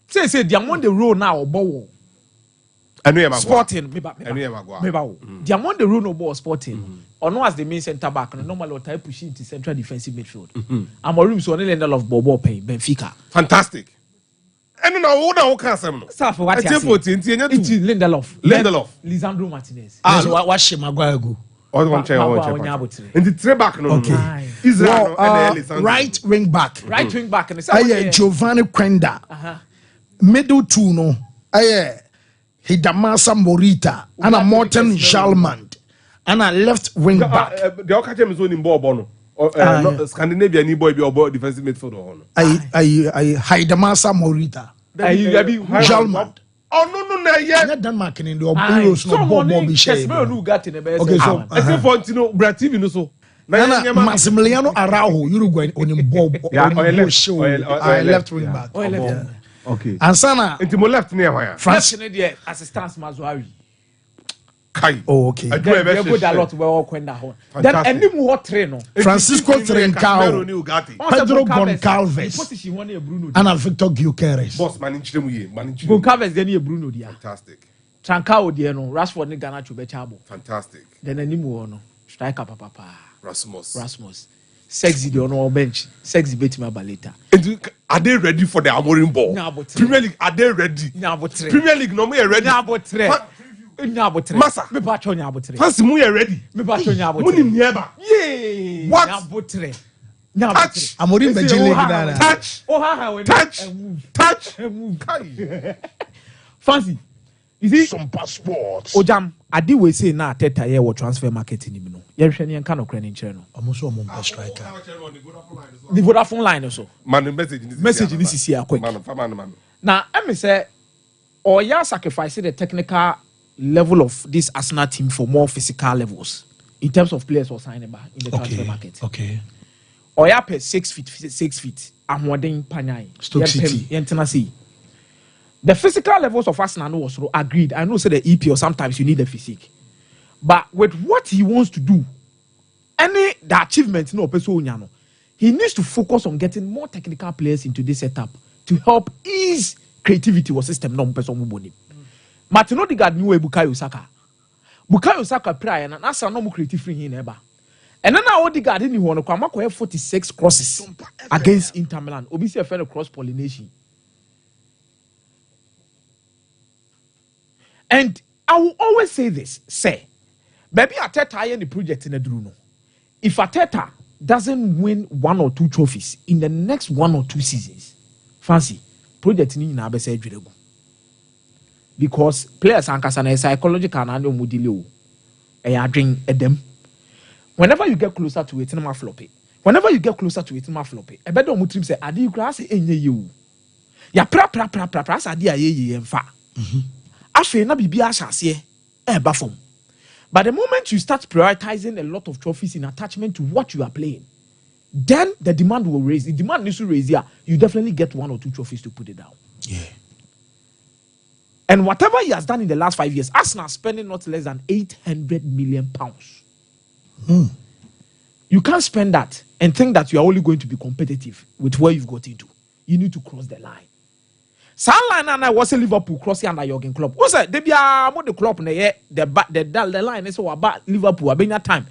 Say they are on the road now ball. Sporting. They are on the road no ball Sporting. Or no as the main centre back, normally or type pushing to central defensive midfield. Amorim so only Lindelof Bobo pay Benfica. Fantastic. And now who can say no? Start for what you say. It's Lindelof. Lisandro Martinez. What she Maguire go? One chair. And the three back no. Okay. Israel right wing back. Right wing back. And Giovanni Quenda. Middle two no. Hidamasa Morita. And a Morten Jalmand. And a left wing back. The Okache is only ball Scandinavia ni boy be or defensive midfielder. I Hidamasa Morita. Jalmand. Oh no yeah. Not Denmark in the Euros no Bobby Shea. Okay, so I Fontino Brativi no so. Massimiliano Araujo, Uruguay on him Bob. I left wing back. Okay. And Sana into my left near where? France assistance Mazuari. Kai. Oh, okay. I go a lot well Quenda. Then any more trainer. Francisco Trincao, Pedro Goncalves, and Victor Gyökeres. Boss manage them we. Goncalves then Bruno dia. Fantastic. Trancao dia no. Rashford ni Ghana Chubechabo. Fantastic. Then any more no. Striker papa. Rasmus. Sexy the on bench. Sexy beti ma baleta. Are they ready for the Amorim ball? Premier League, are they ready? Premier League no me ready. Masa, me bacho nyabotre. Fancy mu ready. Me bacho nyabotre. Muni nieba. Yeah. What? Nyabotre. Amorim beji league dala. Touch. Oh ha Touch. Fancy. You see Sompa Sports. Ojam, adi we say na Teta ye wo transfer market ni no. Ye hwe ne kan okra ni nkyere no. Amoso mo striker. The Vodafone line also. Man Message ni sisi akwa. Man. Na emi say Oya sacrifice the technical level of this Arsenal team for more physical levels in terms of players or signing back in the transfer market. Okay. Oya per 6 feet. Amweden Panyai. Stoke City. Yentenasi. The physical levels of Arsenal was agreed. I know say the EPO sometimes you need the physique. But with what he wants to do, the achievements no person he needs to focus on getting more technical players into this setup to help ease creativity or system no person muboni. Martin Odegaard knew Bukayo Saka. Bukayo Saka prayer and Arsenal no more creative free here never. And then now Odegaard didn't want to come up 46 crosses against Inter Milan. Obviously a fellow cross pollination. And I will always say this, say, baby Ateta in the project in a Druno. If Ateta doesn't win 1 or 2 trophies in the next 1 or 2 seasons, fancy project in Abese Drego. Because players are psychological and mudilio. I drink at them. Whenever you get closer to it, ma floppy. Whenever you get closer to it, ma floppy. A better mutrim say, Adi grass in you. Ya pra sadia ye and fa. After na bibi asase bafom. But the moment you start prioritizing a lot of trophies in attachment to what you are playing, then the demand will raise. The demand needs to raise here. You definitely get 1 or 2 trophies to put it down. Yeah. And whatever he has done in the last 5 years, Arsenal spending not less than £800 million. You can't spend that and think that you are only going to be competitive with where you've got into. You need to cross the line. Line and I was a Liverpool crossing under Jurgen Klopp. What's that? They be the Klopp the line is so about Liverpool. I've been that time.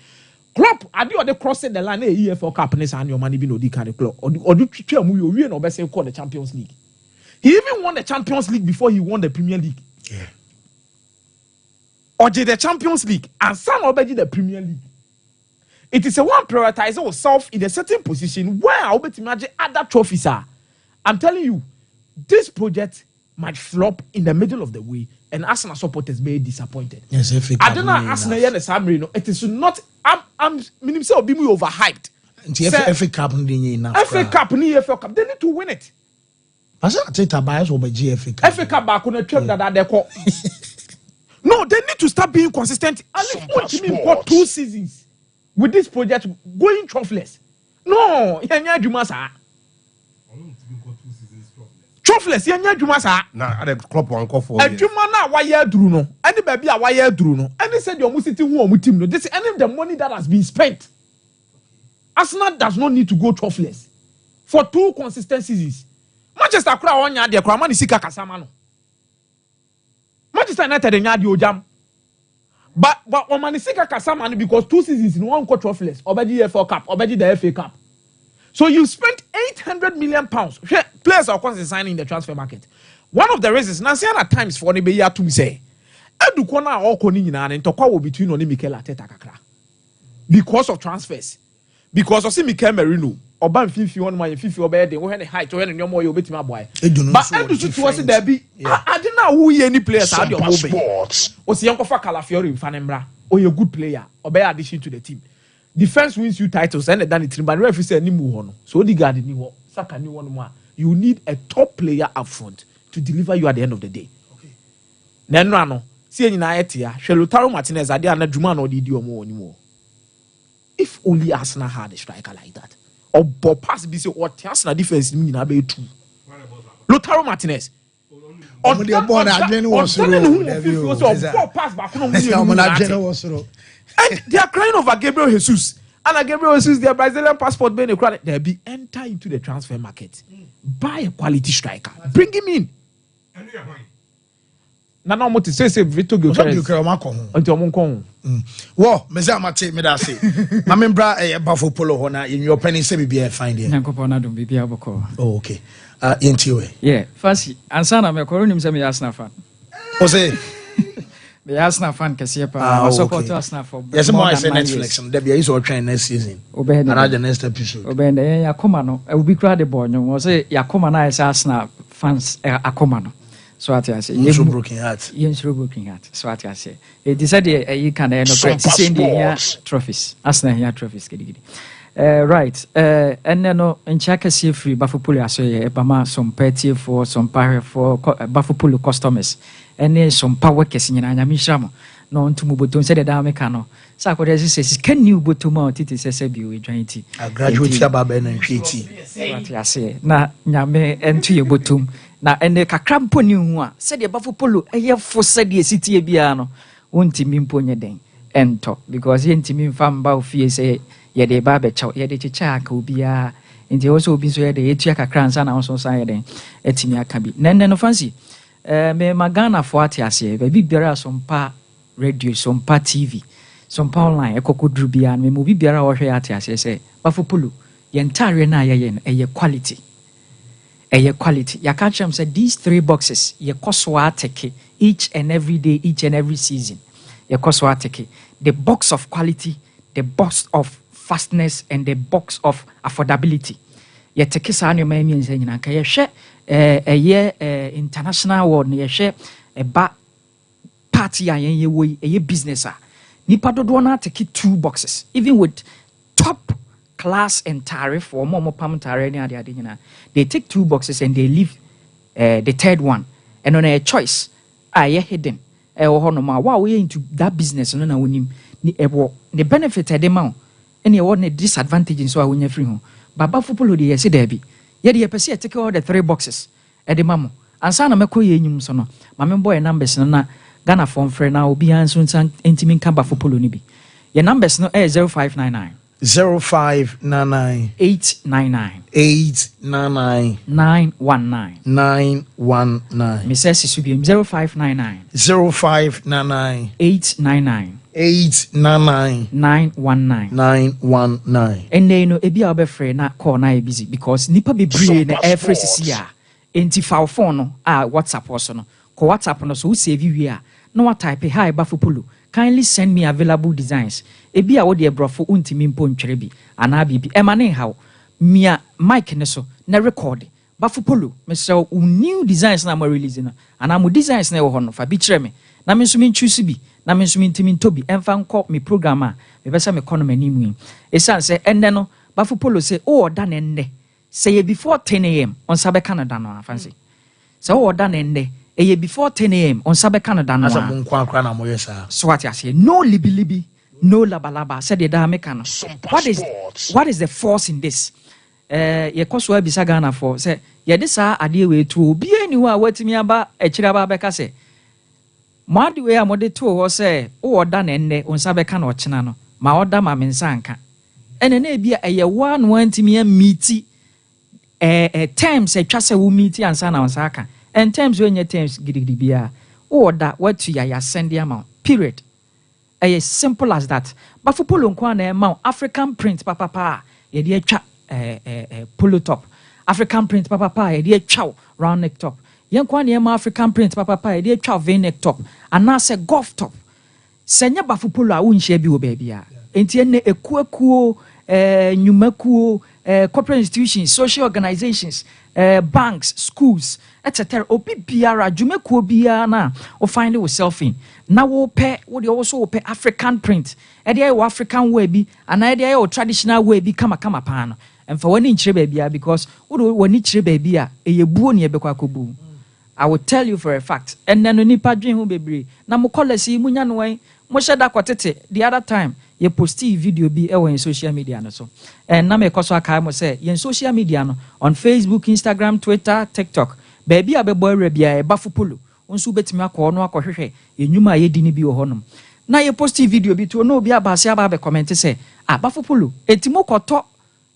Klopp, I do the crossing the line EFL Cup and your money be no kind of club. Or do you know best call the Champions League? He even won the Champions League before he won the Premier League. Yeah. Or did the Champions League and some already the Premier League. It is a one prioritizer yourself in a certain position where I'll bet imagine other trophies are. I'm telling you. This project might flop in the middle of the way, and Arsenal supporters may be disappointed. Yes, I don't know Arsenal here the it is not. I'm meaning say be overhyped. FA Cup FA Cup ni FA Cup. They need to win it. Asa Ateta bias over GFA Cup. FA Cup back on a trip that they call. No, they need to start being consistent. At least got 2 seasons with this project going troughless. No, yanya Jumasa. Troughless, yanya Jumasa. Nah, the club one call for. And Jumana, why you drew no? Any baby, why you drew no? And they said you're sitting home with him. This any of the money that has been spent. Arsenal does not need to go troughless. for 2 consistent seasons. Manchester kura wonya de kura man sika kasama no. Manchester United nya de ojam. But man sika kasama no because 2 seasons in one quarter trophyless. Obedi FA Cup, obedi the FA Cup. So you spent 800 million pounds. Players are constantly signing in the transfer market. One of the reasons, Nancy at times for the year to say, Edu kona all koni nyina and tokwa will between Oni Mikel Arteta kakra. Because of transfers. Because of Mikel Merino, Oban Fifi on my Fifi obey the when height or any more you bet my boy. But Edu to us there be I didn't know who any players had your mobile. O si yanko fa Calafiori in Fanembra, or you good player, obey addition to the team. Defense wins you titles and then it's but referee say ni mu hono. So Odegaard ni wo, Saka ni one more. You need a top player up front to deliver you at the end of the day. Okay. Nenra no, see nyina etia, Lautaro Martinez ade ana dwuma na odidi omo onimo. If only Arsenal had a striker like that. Or pass be say what Arsenal defense ni nyina be 2. Lautaro Martinez. On the ball agent was pass back no mu. And they are crying over Gabriel Jesus. And Gabriel Jesus, their Brazilian passport being a crowd. They'll be enter into the transfer market. Buy a quality striker. Bring him in. Nana mo ti say Vito Gyokeres. Wo, meza mate me da say. Ma membra Bafo Polo ho na in your penny say be find here. Nyankopon na dum bibia boko. Oh, okay. Yentiwe. Yeah, fancy. Ansa na me koro nim say me Arsenal fan. O say the Arsenal fan kese pa. Support Arsenal for. Yes, more say Netflix. There be is all trying next season. And the next episode. Obey the Yakoma no. E will be crowd the boy no. Was say Yakoma na is Arsenal fans Akoma no. So what I say. You broken heart. Yes, broken heart. So what I say. It decided you can no practice in the trophies. Arsenal here trophies gidi. Right. And then no in Chaka see free Bafupulu so ye Bama some petty for some power for Bafupulu customers. And then some power kesi nyina nyame hyamo no ntumu botom se de da meka no sa ko de se can you botom out it is se bi we dwanti a graduate ababa na nhweti what ya say na nyame entu ye botom na ene kakra mpo ni hu a se de Bafupulu eye fo se de sitie bia no wontimi mpo nye den ento because ye ntimi mfa mba ofie se ye de ba be chaw ye de chicha aka obia nti also obi so ye de etua kakra nsa na won san ye den etimi aka bi nenne no fancy me magana for atiase baby biara Sompa radio Sompa TV Sompa online ekokodru bia me mo biara wo hwe atiase se Bafupulu ye ntare na ye no eye quality ya catch them say these 3 boxes ye koswa take each and every day each and every season ye koswa take the box of quality the box of fastness and the box of affordability ye take sa no ma mi nsa nyina ka ye hwe international award ne ye ba party a ye wo ye business a nipa dodo na take 2 boxes even with top class and tariff for more pam tariff ni ade nyina they take 2 boxes and they leave the third one and on a choice ye hidden wo ho no ma wow we into that business no na wonim ni ebo the benefit e de ma and ye what the disadvantages so a wonya free ho baba Bafupulu de ye se da bi ye de pese take all the 3 boxes e de mamo ansa na meko ye nyum so no ma me boy numbers no na Ghana phone friend na obi anso nsan ntimi nka Bafupulu ni bi ye numbers no 0599 0599 899 919 me say sisu bi 0599 899 919 ene no ebi a obefre na call na busy because nipa be brave na every sia enti foul phone no WhatsApp also no ko WhatsApp no so save we a no what type hi Bafupulu kindly send me available designs ebi a wo de brofo untimi mpo ntwere bi ana bibi emane how mia mic ne so na record Bafupulu me say new designs na mo release no ana mo designs na wo ho no fa bi kire me na me so me choose bi na me so me ntimi ntobi emfa nko me program a me be say me kono manimu esan say enne no Bafupulu say o oda ne nne say before 10 am on sabe Canada no afansi say o oda ne nne before 10 am on sabe Canada no asa bon kwa na mo yesa so what you say no libi no labalaba said the American what is the force in this ye koso abisa Ghana for say ye this ade we to obi ani wa watimi aba ekira ba beka say madi we amode to ho say o oda na nne on sabe ka na ochina no ma oda ma mensa nka ene na bia eye one wantimi amiti terms atwa sɛ wo meet ansa na onsa aka and terms when your terms gidigidi bia order what to ya send the amount period as simple as that but for polo nkwa na amount African print papa ye de atwa polo top African print papa ye de atwa round neck top yen kwa na African print papa ye de atwa v-neck top and na say golf top senya bafu polo a wonhia bi wo baby a enti ene ekuakuo nyumakuo corporate institutions social organizations banks schools etc obi biara dwumekuo biara na o find yourself in na wo pɛ wo de also wo pɛ African print e dey wo African way bi ana e dey wo traditional way bi kama pa no emfa wani nkyire baabia because wo de wani kyire baabia eyebuo ne ebekwa akobu I will tell you for a fact and then nipa dwen ho bebre na mo policy mu nya no wan mo hyeda kwotete the other time ye posti video bi e won social media no so and na me koso aka mo say ye social media no on Facebook Instagram Twitter TikTok baby abebo awra bia e bafo polo onso betimi akọ no akọhwehwe enwuma ye di ni bi wo honom na ye posti video bi to no obi abase aba be comment say bafo polo etimo koto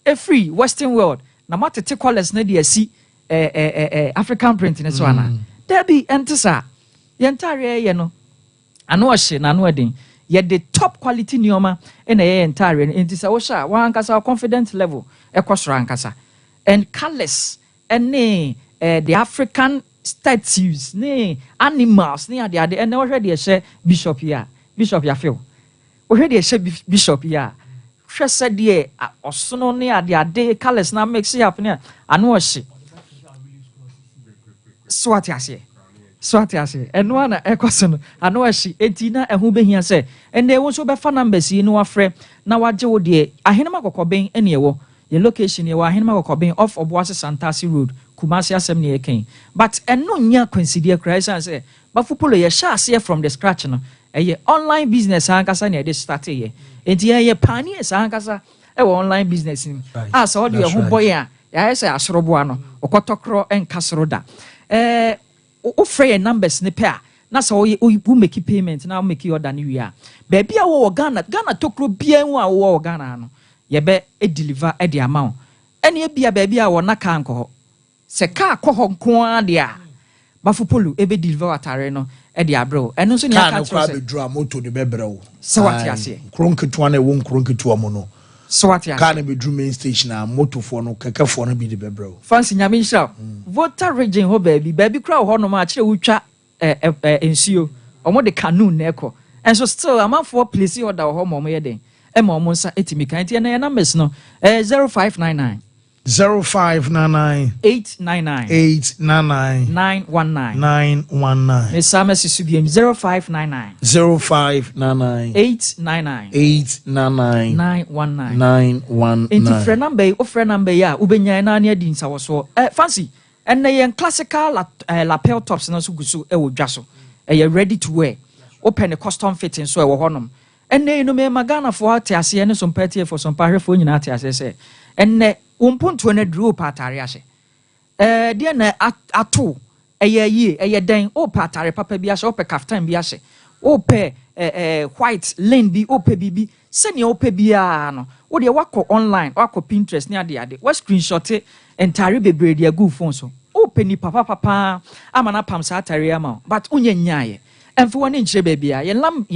e free western world na matete collars na de asi African print ne so ana there be entisa ye ntare ye no ano ohye na ano edin ye the top quality nioma na ye ntare entisa wo sha wan kasa confidence level ekosoro ankasa and colors and the African statues ne animals ne ade and we hwede ye bishop ya feel we hwede ye bishop ya hwe se de osono ne ade colors na mix up ne ano ohye swati ase eno ana ekoso ano ahyi etina ehu behia se ene ewo so be fa numbers yi no wafrɛ na waje wo de ahenema kokoben ene ewo ye location ye wa ahenema kokoben off Obuasi Santasi Road Kumasi asem ne yeken but eno nya consider crisis say bafupolo ye sha ase from the scratch no eye online business ankasa ne de start ye enti ye pioneers ankasa online business ni so all de ho boy a ya say asorobo ano okotokro enkasoro da o free numbers ne pair na so you make payment na make order ni wi a baby a wo Ghana tokro bia hu a wo Ghana no ye be deliver e the amount ene bia baby a wo na ka nko se ka akọ nko a dia bafupolu e be deliver atare no e the abro eno so ni aka tro be drum moto de bebrɛw so what ya say kronketo na wo kronketo mo no so what ya ka na be drum main station a moto fo no kekefo no bi de bebrɛw fancy nyame nhyira voter region ho baby kra ho no ma kire wutwa ensuo omo de canoe na ekọ and so still amafo place order ho mo ye den e ma omo nsa etimi kan tie na numbers no 0599 0599 899 919 Mesa message bi 0599 899 919 enti frɛ number ya ubenya na na adi nsa wo so fancy and na classical lapel tops na so guso e wo dwa so ready to wear open a custom fitting so e wo honom and no me magana for atiase ne so mpatie for so mpahwefo nyina atiase se and umpunto na dru patare ahye de na ato eye den o patare papa bi ahye o pe kaftan bi ahye o pe white lane bi o pe bibi sene o pe bia no wo de wako online wako Pinterest ne ade wa screenshot entare bebre de agu phone so o pe ni papa amana pam sa atare ama but unya nyaaye emfo woni nkyere babia ye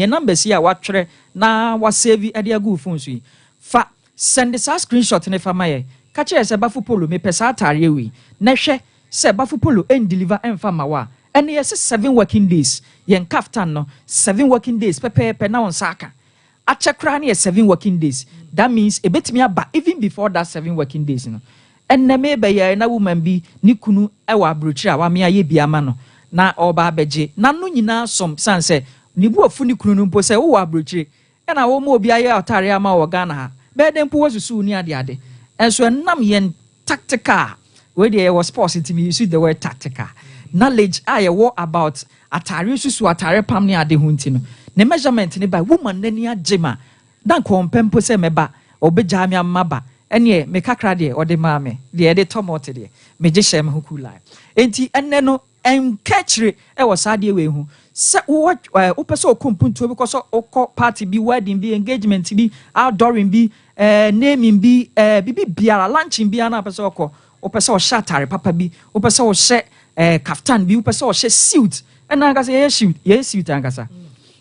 numbers ya wa twere na wa save ade agu phone so fa send sa screenshot ne fa maye ka kire se bafupolo me pesa atare wi na hwe se bafupolo en deliver emfa mawa ene yes 7 working days yen kaftan no 7 working days pepe na on saka achekra na 7 working days that means ebetimi aba even before that 7 working days no enne me be ya na woman bi ni kunu e wa abrochi a wa me aye bia ma no na oba abeje na no nyina som sanse ni bu afu ni kunu no mpo se wo abrochi e na wo mo obi aye atare ama wo Ghana ha be dem po wasusu ni ade enso enam yen tactical we there was sports to me you see the word tactical knowledge I what about atare susu atare pam ni ade hunti no ne measurement ni by woman nani agema dan ko mpempo se meba obeja me amaba ene me kakra de ode ma me de de tomote de me je shem hukula enti enne no enkachire e wo sade we hu se wo pese okompuntu because okọ party bi wedding bi engagement bi outdooring bi naming bi bibi biara lunching bi ana pese okọ opese o shatare papa bi opese o hye kaftan bi opese o hye suit and angasa ye suit angasa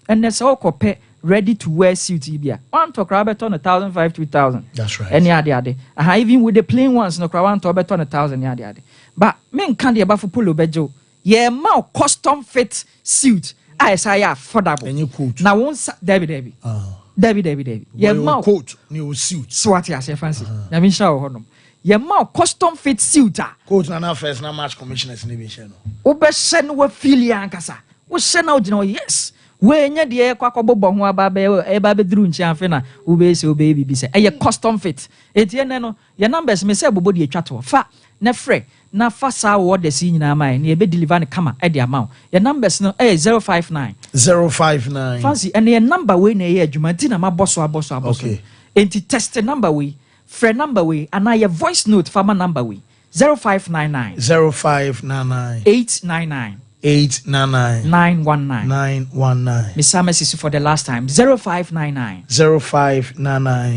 and nese o kope ready to wear suit bi a one to crowd beton 1,500 2,000 that's right any ade even with the plain ones no crowd one to beton 1,000 ade but men can the above polo bejo ye ma custom fit suit I say affordable and you coat na won Debbie Debbie ye ma coat new suit so what you say fancy na me sha wo honom ye ma custom fit suit coat na first na match commissioners ni be share no wo be hye no wa feel yankasa wo hye na odina yes we nya de kwakobobo ho aba be duru nchi afi na wo be se wo be bibi se ye custom fit etie ne no ye numbers me se bobo de atwa to fa na frɛ na fa sa wo de si nyina mai na ye be deliver ne kama e de amount ye numbers no 059 fancy and your number we na ye adwuma ti na ma boso okay enti test number we frɛ number we and your voice note farmer number we 0599 899 919 Mr. Messi for the last time 0599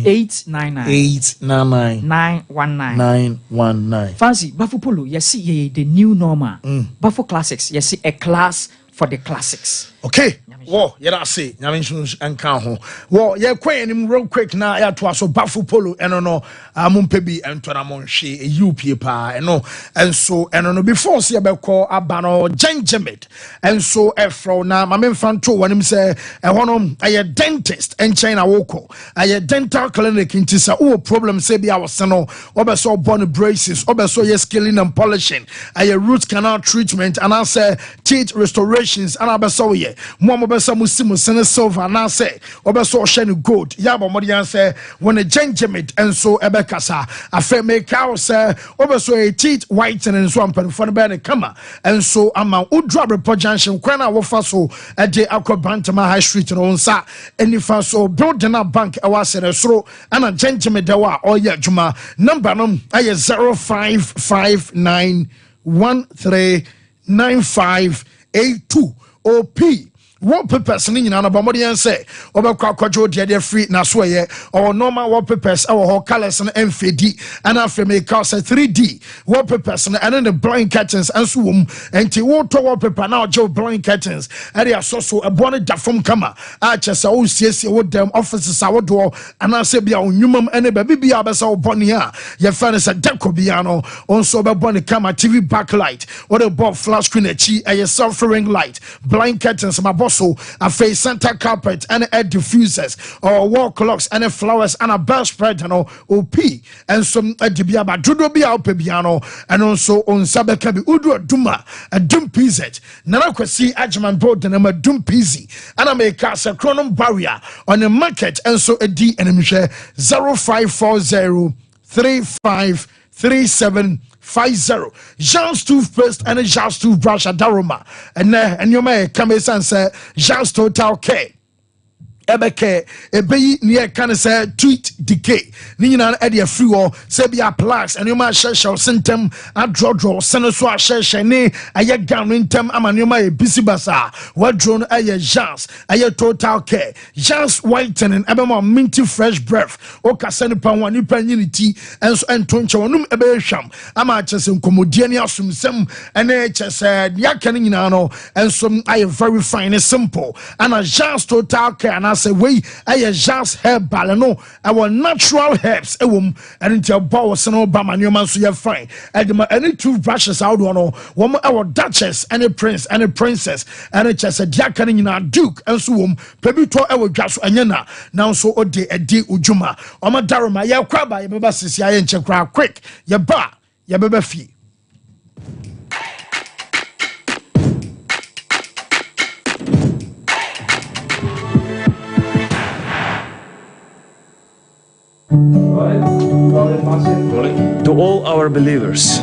899 919 Fancy Bafo Polo you see the new normal Bafo Classics you see a class for the classics okay wo ye da say nyame nsu enka ho wo ye kwen nim real quick na ya to aso Bafo Polo eno no amumpe bi entona mo hwe UP pa eno enso eno no before se be call abano gingermid enso efro na mame mfanto wonim se ehono aye dentist en China woko aye dental clinic intisa o problem se bi awose no obeso bone braces obeso ye scaling and polishing aye root canal treatment and I say teeth restorations and abeso ye mo besa musimu sene silver na say obeso shine gold ya bo modian say when a gingermid enso ebekasa afa make out say obeso a teeth whitening so ampanfo no be ne kama enso ama udra report junction kwana wo fa so e de akobantama high street no nsa enifa so building a bank e wa sere soro ana gingermid de wa oye adwuma number no aye 0559139582 OP wallpapers ni nyina na bamodi say obekwa akwajo de free na so ye or normal wallpapers our colors and mfd and after make us 3D wallpapers and the blind curtains and so enti water wallpaper now jo blind curtains area so a bonnet da from kama a chese o siesie wo dem offices awodo and I say bia onwumam ene ba bibia abesa wo boni a ye fan say deco bia no onso be boni kama TV backlight what a bob flash screen achi a self-ring light blind curtains my boss so a face center carpet and air diffusers or wall clocks and flowers and a bell spread and OP and some adibia ba judo bia opebiano and also on sabeka bi udu duma a dum pz nana kwesi agman board na ma dum pz and I make a chronom barrier on the market and so a D and 0540 353750 Jean's toothpaste and a Jean's toothbrush at Daruma and you may come and say Jean's total care ebeke ebeyi near can say tweet decay ni nyina e de free or say be plaques and you ma share symptom a draw sene so a share ne aye gown intem amanuma e busy basa what drone aye Jeans aye total care Jeans whitening ebema minty fresh breath o kase ne pan wani pan unity enso entonche wonum ebe hwam ama chese nkomodie ne asumsem ene chese ya kan nyina no enso aye very fine and simple and a Jeans total care and I say we aye Jeans herbal no our natural herbs ewom and into bow seno ba manoma so ye fine edema any toothbrushes out no wom our duchess and a prince and a princess and a chese dia kan nyina duke enso wom pebito ewo dwaso anyana now so ode edi ujuma oma daroma ye kwaba ye beba sisi aye nche kra quick ye ba ye beba fi To all our believers,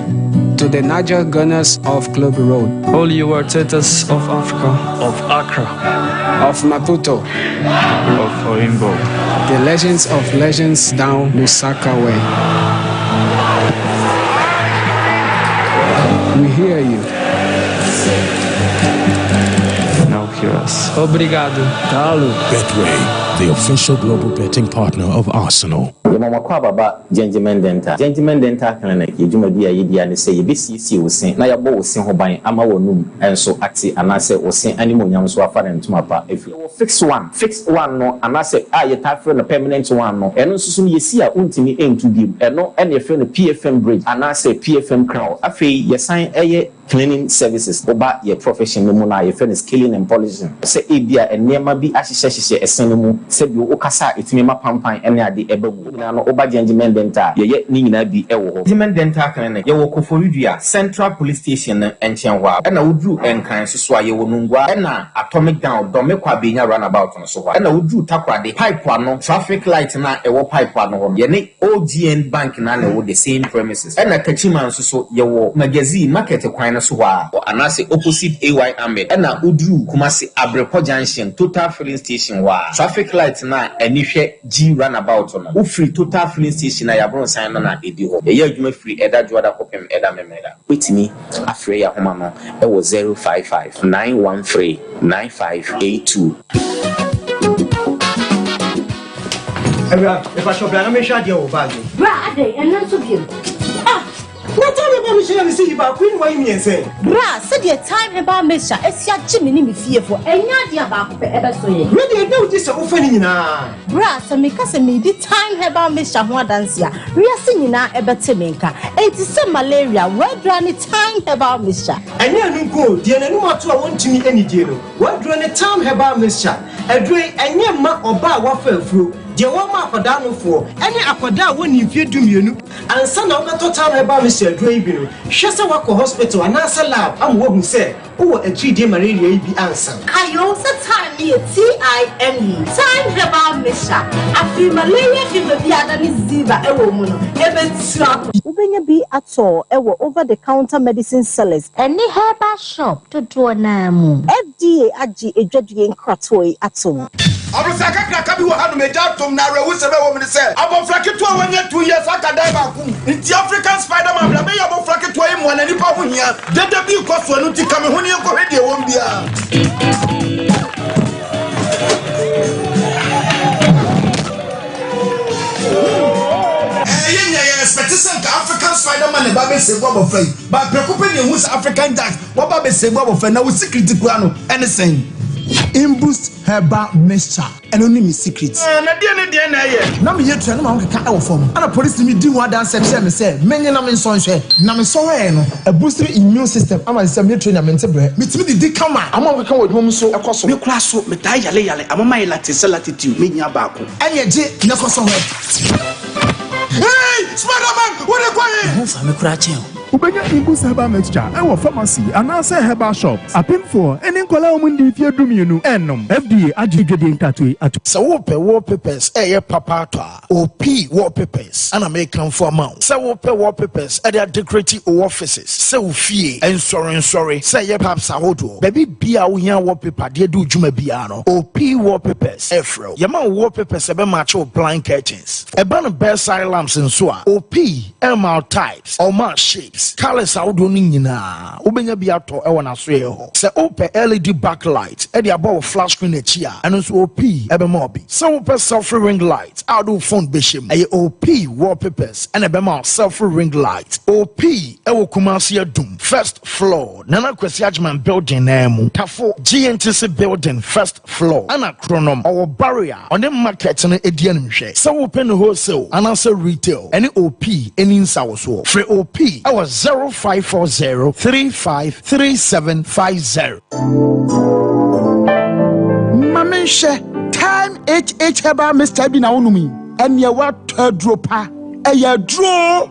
to the Niger Gunners of Club Road, all you Artetas of Africa, of Accra, of Maputo, of Oimbo, the legends of legends down Lusaka way. We hear you. Now hear us. Obrigado. Talo. Betway. the official global betting partner of Arsenal. Gentleman Dental Clinic, you do be a idea and say, BCC will sing, Naya Bo sing her by Amawonum, and so acti, and I say, or sing any more so far and to my part. If you fix one, no, and I say, you type for a permanent one, no, and also soon you see a ultimate aim to give, and no, any friend of PFM bridge, and I say PFM crowd. I feel you sign a cleaning services about your profession, no more, your friend is killing and polishing. Say, Abia and near my be as she a cinema, said you Okasa, it's me, my pampan, and I the able. Gentleman Dental, ye Nina be a Gentleman Dental Clinic, you walk for Central Police Station and Chianwa, and I would do and kind of sway you and atomic down, Domekwa being a runabout on so and I would do Takwa the pipe one, traffic light and a pipe one, Yannick OGN Bank and with the same premises, and a Kachiman so your magazine market a Suwa, and I say opposite AY Ahmed, and I would do Kumasi Abrepo Junction, Total Filling Station, traffic lights now, and if G runabout on free Total Filling Station, I have sign on a video. A year you may free Eda Joda Popem Eda Memeda. With me, Afreya Homano, it was 055 913 9582. If I shall plan, I may shut your bag. Brady, and not to you. What time about Michelle see about Queen Wayne and say? Bra, said your time about Mister, as your Jimmy me fearful, and Yadia about ever so. Really, no, this offending now. Bra, so make us a me time about Mister Hoa Dancia. We are singing now about Timinka. It is some malaria, where granny time about Mister. And you go, dear, and what I want to meet any deal. What granny time about Mister? A drink and your ma or bar waffle through. The one for down for any aquada when you fear do you and son of the time about Mr. Draven. Shasawako Hospital and answer lab. I'm what who said, oh, a 3-day malaria be answer. I also time me TIME. Time about Mister. I feel malaria fever be other Ziva, a woman. Ever slap. Ubenya be at all, over the counter medicine sellers. Any herbal shop to do a name. FDA Aji a judging crotway at all. I was like, I can't be one made out to narrow with a woman said. I will flack it to 1 year, 2 years. I can die back. It's the African Spider-Man. I will flack it to him when any power here. Then the big cost for Nuti coming when you go ready. Won't be African Spider-Man, Baby say Bob of Faith, but preoccupying who's African dance. What Baby say Bob of Faith now with secret guano anything. Imboost herbal mixture and only me secrets. Now me yet no man can our form. And a police me do what dance me say. Many na me so na me so no. A boost immune system. Am I say me train me mente me timi di come am on can with home so ekoso. Me kura so me die yale am my latitude me nya ba ko. Anye je na koso Hey, Spider-Man, what are you going? Who for me kura chen. Ubenya Imboost herbal mixture our pharmacy and answer herbal shops. A pin for any kola umundi if you do me no enom. FDA adjugede tatwe at. So wallpapers papa OP wallpapers and American for amount. So wallpapers at their decorative offices. So fee and sorry. Say ye paps ahodo. Baby bia unya wallpaper de do juma biano. OP wallpapers Efro. Yama wallpapers ebe macho blind curtains. Eba bedside lamps and so OP MR types or mar shapes. Colors out doing nyina ubenya biato e wona so ye ho se ope LED backlight e dey above flash screen e chia and so OP e be mo bi se ope selfie ring light out do phone beshem e OP wallpapers and e be mo selfie ring light OP e wo Kumasi adum first floor Nana Kwesi Ajman building na mu tafo GNTC building first floor ana chronom or barrier on the market na edian nhwe se ope no wholesale and also retail any OP any nsa so free OP I was 0540 353750. Mamenche time HH herbal Mr. Bina unumi and ya what dropa a ya dro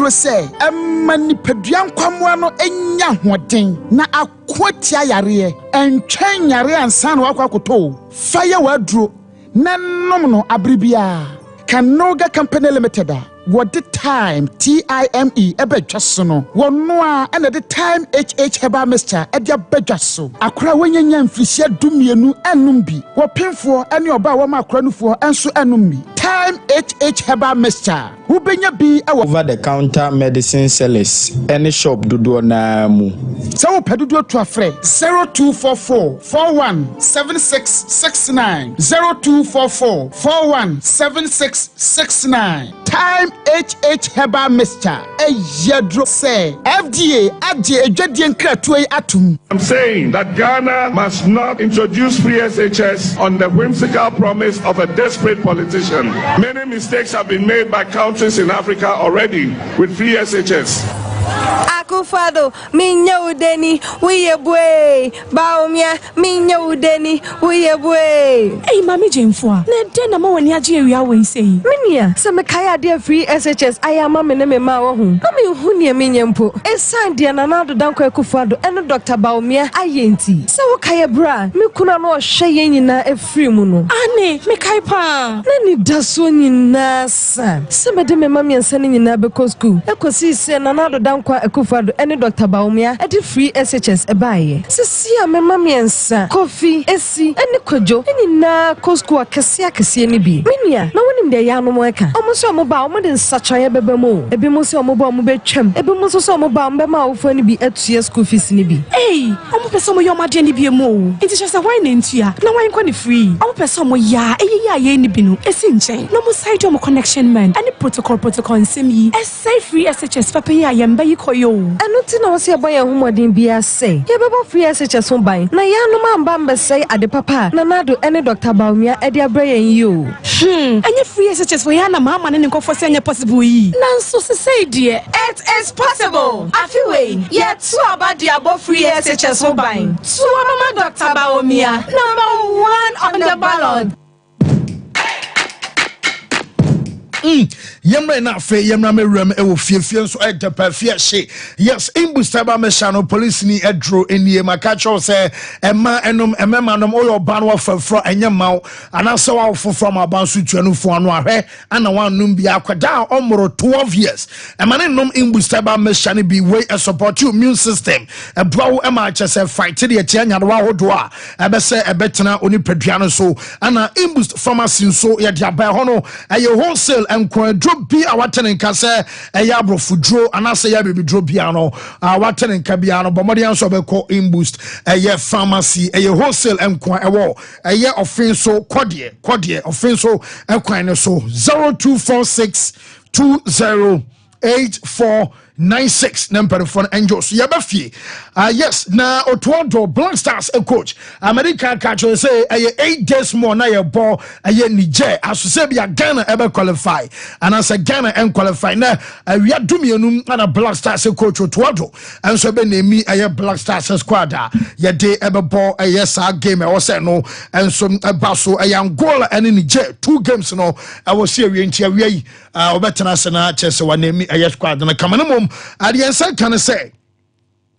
say a manipedian kwamwano enya hoden na akwatia yare and train yare and san wakwakoto fire wadro nanom no abribia Kanoga Company Limited. What the time TIME ebe jasono wonno and the time HH heba Mr. Edia bejaso akra wonyanya mfrisia dumienu enum bi wo pemfo ene oba wo makra nufo enso enum bi Time HH Herbal Mixture. Ubenya bi over the counter medicine sellers. Any shop dodo na mu. So pedudo to a friend 0244 417669 0244 417669. Time HH Herbal Mixture. Yedro say FDA adje edwadien kratue atum. I'm saying that Ghana must not introduce free SHS on the whimsical promise of a desperate politician. Many mistakes have been made by countries in Africa already with free SHS. Akufado, minya udeni, uye bwe. Baumia, minya udeni, uye bwe. Hey, Mami Jemfua, ne dena mo wani aji area we say. Minia, se me kaya dia free SHS ayama me ne me ma wo hu. Na me hu ne minya mpo. Esan dia na nado danko Akufado eno Dr. Baumia ayenti. Se wo kaya bra, me kuna no hwe yen nyina efri mu no. Ane, me kai pa. Na ni daso nyina sa. Se me de me ma miensa ne nyina be ko school. Ekosi se na nado danko Akufado ene Dr. Baumia edi free SHS ebaye. Sisi a me ma miensa, Kofi, Esi, ene Kojo, eni na ko school akese ni bi. Minia, na wonim de ya no mo eka. Omo so omo ba omo de nsachoye bebe mo. Ebi mo so omo ba omo be twam. Ebi mo so omo ba omo be ma ofo ni bi atue school fees ni bi. Hey, omo pese omo yo ma de ni bi mo. Enti just why na ntua. Na why kwa ni free. Omo pese omo ya, ye ni bi no. Esi nchen. No mo side omo connection man. Any protocol nsem yi. Say free SHS papa ya yemba yi koyo. Eno ti na wose eboye humodin bia say. Ye beba free SHS ho ban. Na ya no ma mba mbe say ade papa. Na nado ene Dr. Baumia ede abrayen yi o. Enye free SHS for ya na mama ne nkofo say enye possible yi. Nanso se say de it is possible. Afiwe, ye tu abadi abo free SHS ho ban. Tu mama Dr. Baumia, number 1 on the ballot. Yemre na fe yemra me rem e wo fiefie so ejepa fie hye. Yes, imbustaba me sha no police ni edro enie maka cho se ema enom emema nom oyo ba no afafro enye maw anase wa fofro ma ban so tuanu fo ano ahwe ana wanum bia akwada omro 12 years ema ne nom imbustaba me sha ne bi way a support your immune system ebwa ema che se fight the tia nyado wa hodo a ebe se ebetena oni padua no so ana imbust pharmacy so ye dia ba ho no aye wholesale enkwa drop bi awatene nka se eya brofudro anase ya baby drop bi ano awatene nka bi ano bomode anso beko imboost eye pharmacy eye wholesale enkwa ewo eye offenso kodie offenso enkwa ne so 0246 208496 number phone angels yabafie yes na otodo Black Stars a coach America catch say 8 days more na your ball Niger asose bia Ghana ebe qualify and as Ghana en qualify na we adumienum na Black Stars a coach otodo and so be nemi Black Stars squad ye dey ebe ball yes game e say no and so baso Angola and Niger 2 games no I was see we ntia we obetena se na chese wa nemi squad na kamanum adiensa kan say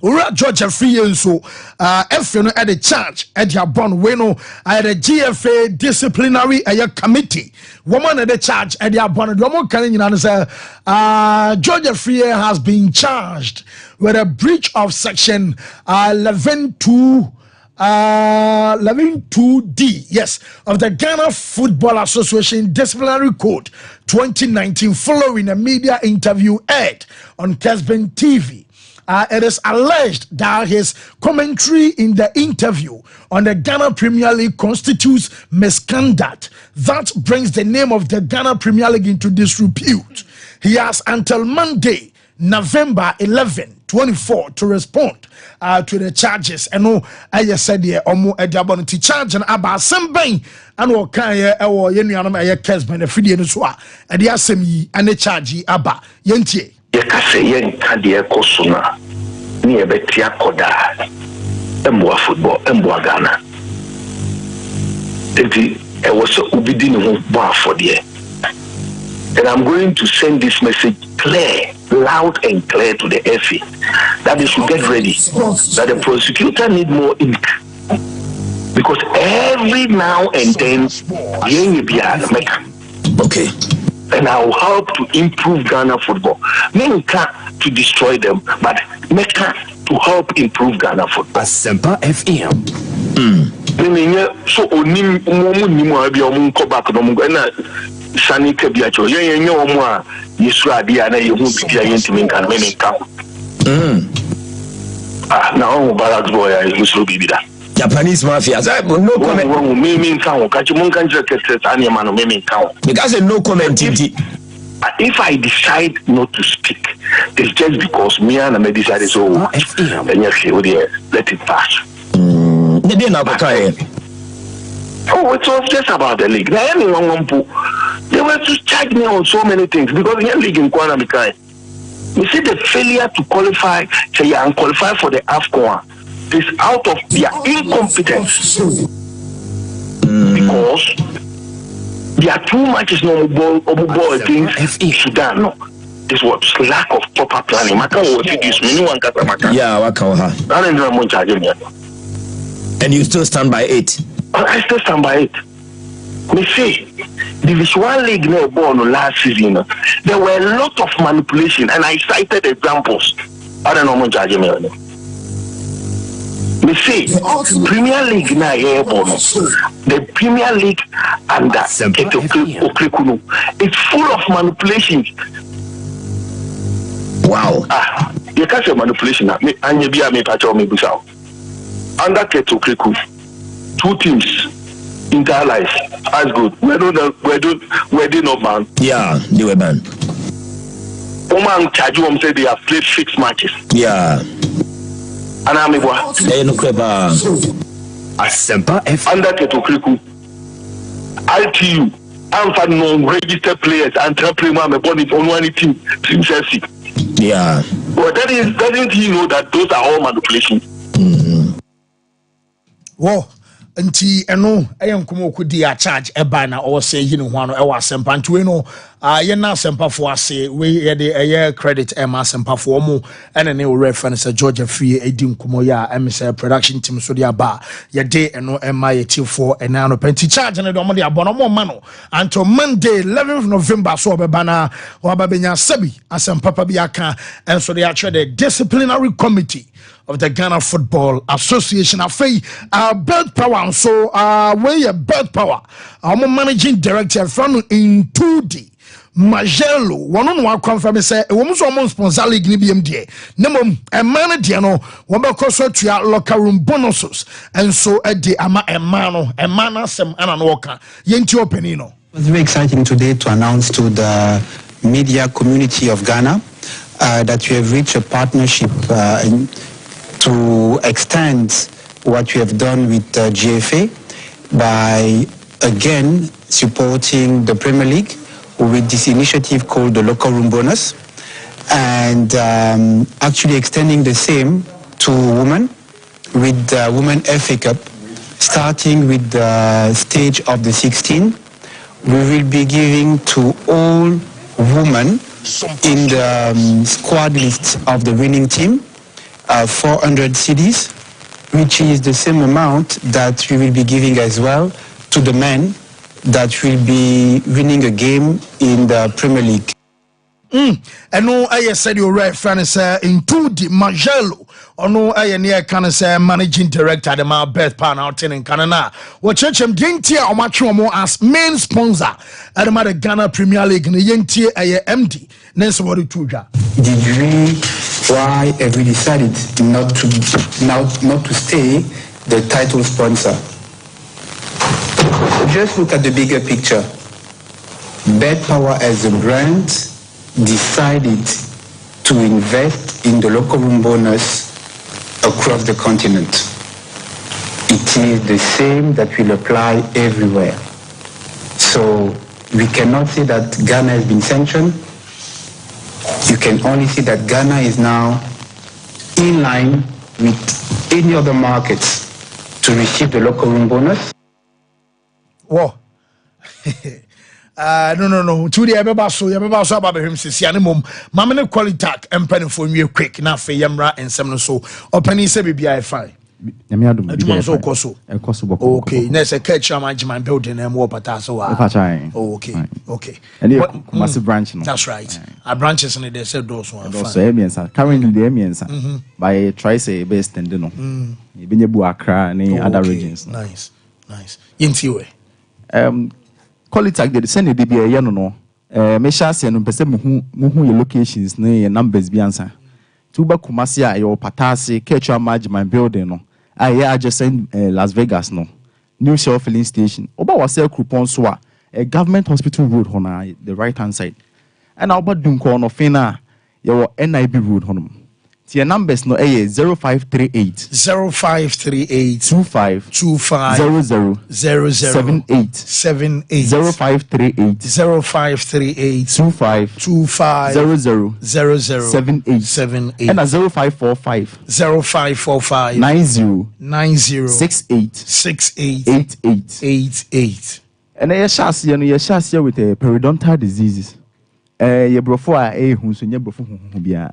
Ura Georgia free so F no at the charge at your born weno at the GFA disciplinary committee woman at the charge at your born woman can you say Georgia free has been charged with a breach of section 11.2D yes of the Ghana Football Association Disciplinary Code 2019 following a media interview aired on Kesben TV. It is alleged that his commentary in the interview on the Ghana Premier League constitutes misconduct that brings the name of the Ghana Premier League into disrepute. He has until Monday, November 11, 24 to respond to the charges. And no, I said here, omo edabonity charge and about something and what can ye or yenuanum aye kesben a fidie no so a e de asem yi ane charge aba yentie. Yekase yenka de ekosuna ni ebetia koda emboa football emboa Ghana enti e was ubidi ne ho bo afode and I'm going to send this message clear, loud and clear to the FA that they should get ready, that the prosecutor need more ink because every now and then okay, and I will help to improve Ghana football. Menka to destroy them, but Mecca to help improve Ghana football. Sompa FM. So onim mumu ni mo abi omu ko back no mu na Sani Kabiacho, Yen Yomwa, Yisra Diana, you won't be Yantimin and many come. Now, Barak boy, I was so be that. Japanese mafia. No comment. Miming count, Kachimunkan Jacket, Animan, Miming count. Because no comment. If I decide not to speak, it's just because me and I decided so much. And yes, let it pass. Oh, it was just about the league. They were to charge me on so many things because the league in Kwana Mikai. You see the failure to qualify, say and qualify for the AFCON is out of their incompetence. Because there are too much no ball things in Sudan. No, this was lack of proper planning. And you still stand by it? I still stand by it. Me say, Division 1 League no ball last season. There were a lot of manipulation, and I cited examples. I don't know much judgment. Me say, Premier League na the Premier League under Okrekuno, it's full of manipulations. Wow. You can't say manipulation. And you be a me patch me busao. Under Ketokreku, 2 teams. Entire life as good. We're not man. Yeah, they were banned. Oman Chajuam said they have played 6 matches. Yeah. And I'm Sompa F under Ketokriku. ITU. I'm for non-registered players and Prima me born it on one team Chelsea. Yeah. But doesn't he know that those are all manipulations? Whoa. Nti eno enkomo kudi a charge eba na o say yi ne ho ano e wa sempa nti we no ye na sempa fo ase we ye de credit e ma sempa fo mo ene ne o reference Georgia Free edi nkomo ya emse production team so dia ba ye de eno e ma ye tifo ena no penti charge ne do mo de abono mo ma no until Monday 11th November so obeba na wa ba benya sabi asempa pa bi aka enso de a the disciplinary committee of the Ghana Football Association. Afei, Bird Power, so we Bird Power, our managing director from in 2D. Managerial, one on one confirm say a woman's almost sponsor league ni BMD. Nemo a manager no one because to your locker room bonuses and so a day ama a man some and walker. Yenti openino. It was very exciting today to announce to the media community of Ghana that we have reached a partnership to extend what we have done with GFA by again supporting the Premier League with this initiative called the Locker Room Bonus and actually extending the same to women with the Women FA Cup, starting with the stage of the 16. We will be giving to all women in the squad list of the winning team 400 CDs, which is the same amount that we will be giving as well to the men that will be winning a game in the Premier League. And no, I said you're right, Francis, into the Managerial. Or no, I near can say managing director, the my best partner out in Canada. What church am Dintia or Machuamo as main sponsor at the Ghana Premier League in the Yentia MD. Next what it told Did we why have we decided not to stay the title sponsor? Just look at the bigger picture. Bird Power as a brand decided to invest in the locker room bonus across the continent. It is the same that will apply everywhere. So we cannot say that Ghana has been sanctioned. You can only see that Ghana is now in line with any other markets to receive the locker room bonus. Whoa. No. To the Ebebaso about him, Sianimum, Mamma quality tack and penny for me quick, now for Yamra and Seminole so, or penny say BI fine. Okay, there's a catch management building and more pataso. Okay. And massive branch. That's right. Our branches and they said those ones. Currently, the Emians by Trice based and Dino. Binebu Accra and other regions. Nice. Into Qualitac de send the be a no. Me sha se no pese mu your locations ne your numbers bi ansa. Tuba Kumasi a your Patasi, Ketchua Management building no. I adjacent Las Vegas no. New Shell filling station. Oba was sell coupon so a government hospital road on the right hand side. And Oba Dunko no fina your NIB road honum. Your numbers no 0538 0538 25 00 78 0538 25 00 78 and 0545 90 68 88 and I shall see with periodontal diseases. Your brofo who's in your brofo bia.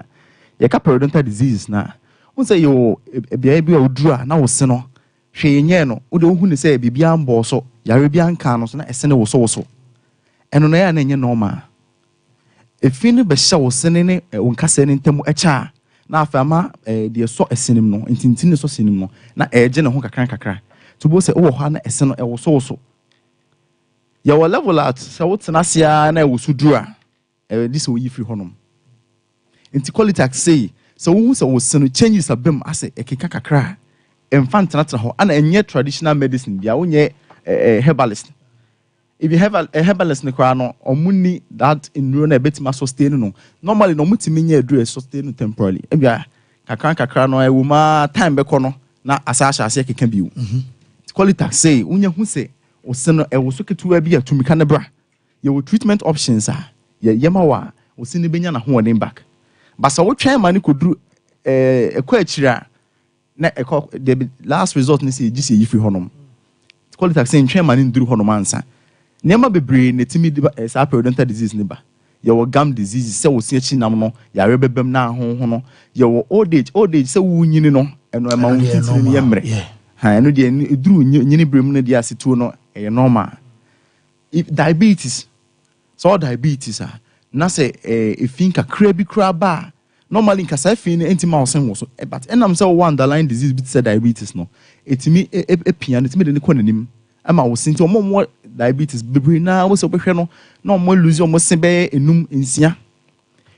Your periodontal diseases na. Who say you baby or draw now was no. She no, who say Bibian bosso, Yarabian canos, and a senna was also. And on air and normal. If Finny Besha was sending it, Uncasen temu echa. Na fama, dear so a cinema, in Tintin so cinema, na a general cranka. To both say, oh, Hannah, a senna was also. Your level out, so what's an Asia and I was who draw. This will if you honum. Into Qualitac say, so who was send changes a bim as a kikaka. Infant natural and yet traditional medicine, the only herbalist. If you have a herbalist necrano or money that in ruin a bit must sustain no. Normally no multi address sustain temporarily. If you are Kakrano, a woman time becono, na Asasha say can be. Qualitac say, Unya who say, or send a was to a beer to Mecanabra. Your treatment options are Yamawa, or send the Benyana horn back. But so what chairman could do a question. The last result ni say GC if you honum. Qualitac saying chairman in do honum answer. Nema bebre ne timi sa periodontal disease ne ba. Your gum disease say wo se chi nam no, ya rebebem na ho ho no. Your old age say wo nyini no, eno e ma wo titiri ne yemre. Ha eno de eduru nyini brem no de asetuo no e normal. If diabetes, so diabetes na say if inka kra bi kra ba. Normally, because I feel anti-mouse was but I'm so one underlying disease with diabetes no. It's me a piano, it's me the quonim. I'm was saying to more diabetes, baby now was no more lose almost sebe enum insia.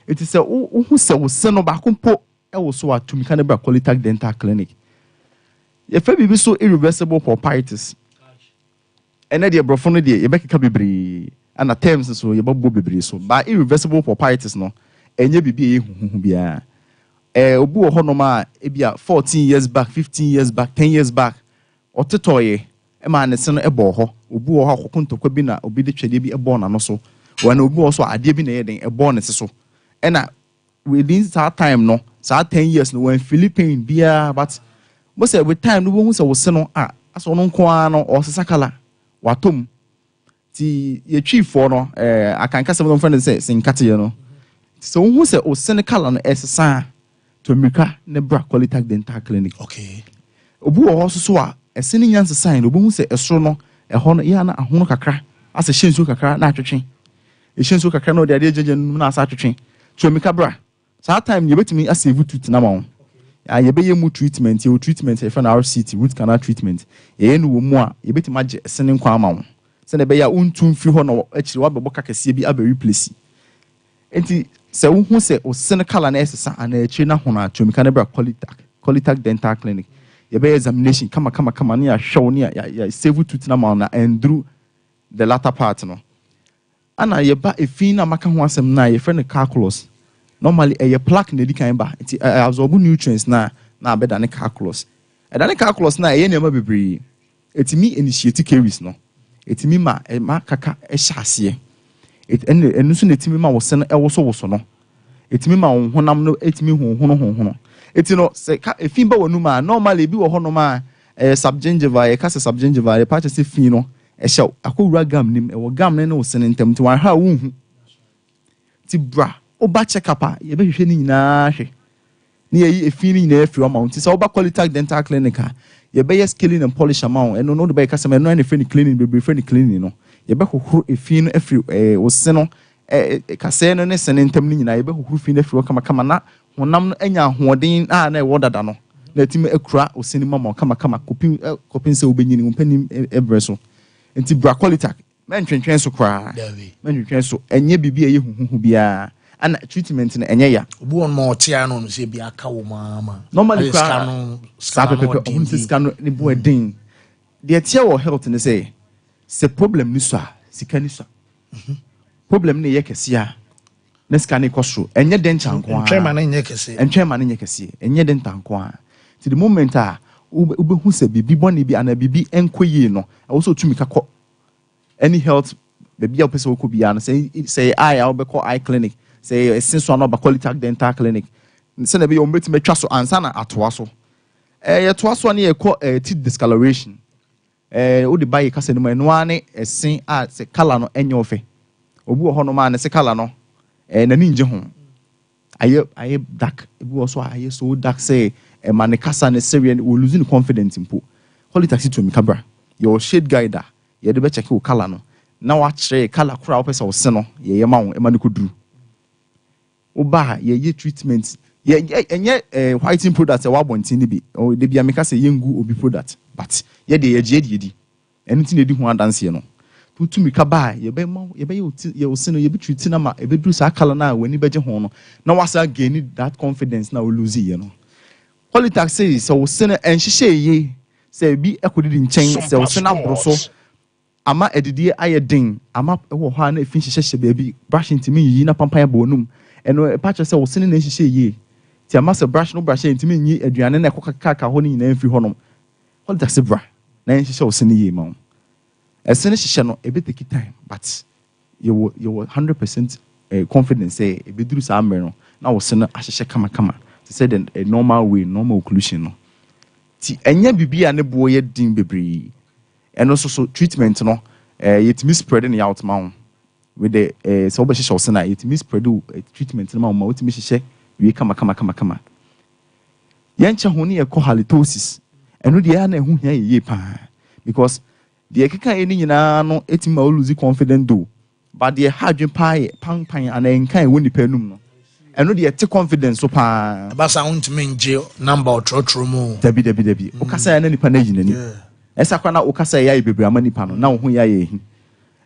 It is a who said was sent back on po also to Mechanical Qualitac Dental Clinic. If I be so irreversible pulpitis, and then the brophone de Rebecca Cabibri and at terms so your babu bibri so by irreversible pulpitis no. Enye bibi hu bia obu honoma ebia 14 years back 15 years back 10 years back otetoye e ma ne se no ebo ho obu ho akokontokwa bi na obi de twede bi ebo na no so wana obu also ade bi na yeden ebo ne se so e na within that time no that 10 years no when Philippine bia but mo say with time no wo se wo se no aso no nko no o sesakala watom ti ye twifo no akanka se mo friend say sinkate ye no. So who say o Senecal and SSA to America Nebra Qualitac Dental Clinic. Okay. Obu also so a sending answer sign, Obu say a sono, a honor yana a hono kakra, as a shinsu kakra, not to train. A shinsu kakra no the idea na sa to train. To America bra. So that time you bet me as a root to Namon. You be mu treatment, your treatment, a friend RCT, root canal treatment. You know more, you bet magic sending quamon. Send a bear un tune few honor, actually what Boka CB abe replace. Enti se who say o Senecal and SSA and a China hona to Mechanical Qualitac Dental Clinic. You be examination, come near show near ya save to Tinamana and drew the latter part no. Anna ye ba a fina maka ho asem na ye friend calculus. Normally a plaque ne di kan ba. Enti absorb nutrients na better than calculus. And then calculus na ye nema bebre. Eti me initiate caries no. Eti me ma kaka e hyase. And so let me was sent also no. It me ma honam no et me hono. It no say a fimba numa normally be honoma subgingiva, a cast subgingiva, a patch of fino, a show, a cool ragam nim, a gam no sending them to our home. Tibra, o batcha capa, ye be shiny na she. Near a feeling there for amount. It's all about Qualitac Dental Clinic. Ye be scaling and polish amount, and no by customer, no any friendly cleaning, be friendly cleaning, no. Ye be who if you every was seno caseno ne sending them in I be who fin every kama na honam enya hoden na woda da no na timi akura o cinema ma kama coping se obenyini umpanim ebreso enti bra Qualitac men twentwen so kwa men twentwen so enye bibia ye huhu bia ana treatment na enye ya obu on mo tia no se bia ka wo mama normally kwa sa pepe on se scan ni bo edin de tia wo health ni say se problem ni so a sika ni so problem ni ye kese a na scan ni koso enye den chanko a entwema na enye kese enye den tanko a to the moment a ube se bibi boni bi ana bibi enkoyi no also tumi kakọ any health baby a person could be an say I be call eye clinic say since one ba quality dental clinic say na be o mbeti metwa so ansa na atoa so ye toa so na ye call teeth discoloration o de buy kasa no eno ane esen a se color no enye ofe obu ho no ma ne se color no na ni nje ho aye dark ebu also aye so dark say man kasa ne serious we losing confidence impo quality to mi kabra your shade guider ye de be check o color no na wa chere color kura opesa o se no ye ma won e ma ne koduru oba ye treatment ye enye whitening product e wa bontin ni bi o de bia meka say yengu obi product but ye de ye di anything edi ho adanse no tutu mi ka ba ye be ma ye be ye o se no ye be treat na ma e be duru sa color na wani beje ho no na wasa gain that confidence na o lose ye no quality say so se no enhihye ye say bi ekodidi nchen say o se na broso ama edidie ayedin ama wo ha na efin hyehyehye baabi brush ntimi yi na pampan ya bonum eno patch say wo sene na hyehyehye yi ti ama se brush no brush ntimi yi aduane na ekokaka ho ni na mfi honom all that bra na hyehyehye wo sene yi ma esene hyehyehye no ebe take time but you 100% confidence say ebeduru sa amre no na wo sene ahyehyehye kama to say the normal way normal occlusion no ti enya bibia ne bo ye din bebre. And also so treatment no it me spreading the out ma with the so be hye so na it me spread treatment no ma it me hye we kama yancha ho ne ekọ halitosis eno de ya na ehu hia ye pa because the ekeka eni nyina no etima lose confident do but the hadwen pa pan ana enkan woni panum no eno de te confidence so pa basa untime nje number otrotro mu dabi o kasa ya na nipa na yinani esa kwa na ukasa ya bebre amani pa no na wo hu ya ye hi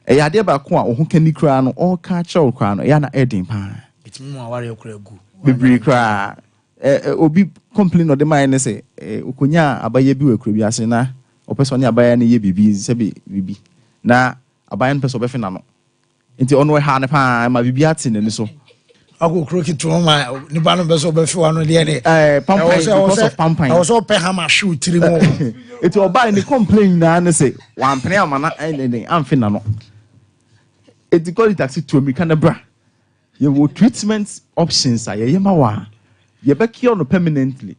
e ade ba ko a wo hu kani kra no all ka chaw kra no ya na edin pa itimi mu aware kra gu bebre kra obi complain no de man ne se ukonya abaye bi wakra bi ase na opeso ne abaye ne ye bibi se bibi na abaye ne peso be fe na no nti ono ha ne pa ma bibi ate ne so ako kroki to ma ni ba no be so be fe wa no de ne pampai because of pampai I was all pe ha ma shoe tiri mo it will buy the complain na ne say wan pene ama na amfe na no it call it taxi to me kana bra you will treatment options aye ma wa ye be cure no permanently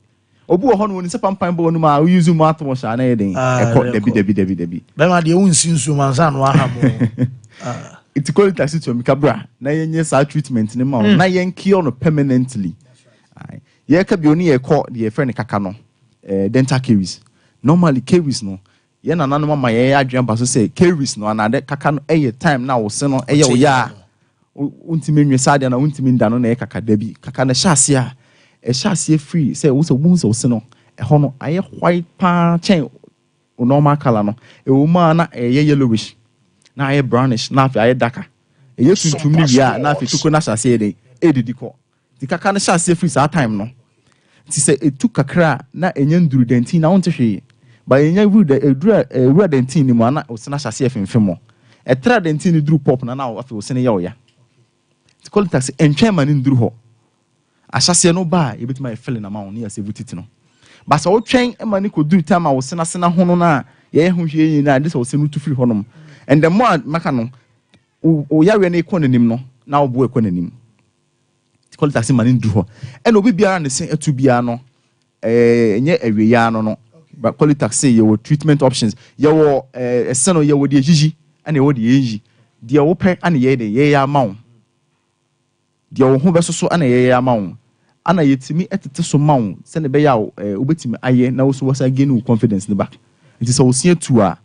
obu ho no woni se pampan bo no ma use mu ato sha na ye den e ko debi be ma de unsinsu mansa no aha mo it call it taxi to me kabra na ye nye sa treatment ni ma na ye cure no permanently ye ka bi oni ye ko de friend kaka no dental caries normally caries no ye na nanu mama ye adwen ba so say caries no anade kaka no time na wo se no wo ya untimi nwe sade na untimi nda no na kaka da bi kaka na hyase a hyase free say wo so se no ho no aye white pa chen o normal color no wo ma na yellowish na aye brownish na afi aye darker tuntum ni wi a na afi tuko na hyase e den edidi ko di kaka na hyase free sa time no ti say etu kakra na enye nduru dentin na wonte hwe ba enye wura dentin ni mu ana osena hyase efemfemo etra dentin ni duru pop na afi osena ye oya ti call taxi entwe ma ni nduru ho ahyase no ba ebetima e fele na ma won ya se vutiti no ba sa wo twen ma ni ko duru time a osena sena ho no na ye ho hwe yin na de sa osena tu free honom and the more maka no o ya we na ikọ nanim no na wo bo ikọ nanim call taxi man ndu ho and obi biara ne sen atu bia no enye awie ya no but call taxi ye wo treatment options ye wo eseno ye wo de jiji and ye wo de yeji de wo pe and ye ya mawo de wo ho besoso and ye ya mawo ana yetimi etete so mawo se ne be ya obetimi aye na wo so wasa gain confidence ne back it is so see tu a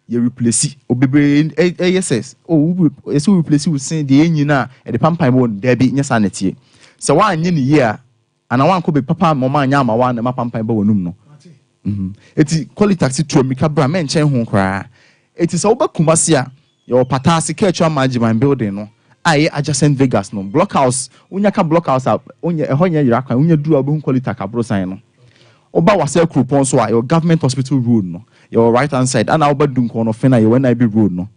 ye replace obebre yes we replace we sen de nyina e de pampan bo da bi nya sanete se wa anye ne ye a ana wan ko be papa mama anya ama wa na mapampan ba wonum no eti quality taxi to mi ka bra men chen ho kra eti se wo ba kumase a your patasi kecho management building no aye adjacent Vegas no block house unya ka block house up unya ehonya yirakwan unya duru abu quality akabro sign no oba wase coupon so your government hospital road no your right hand side and oba dun kono fena your NIB road no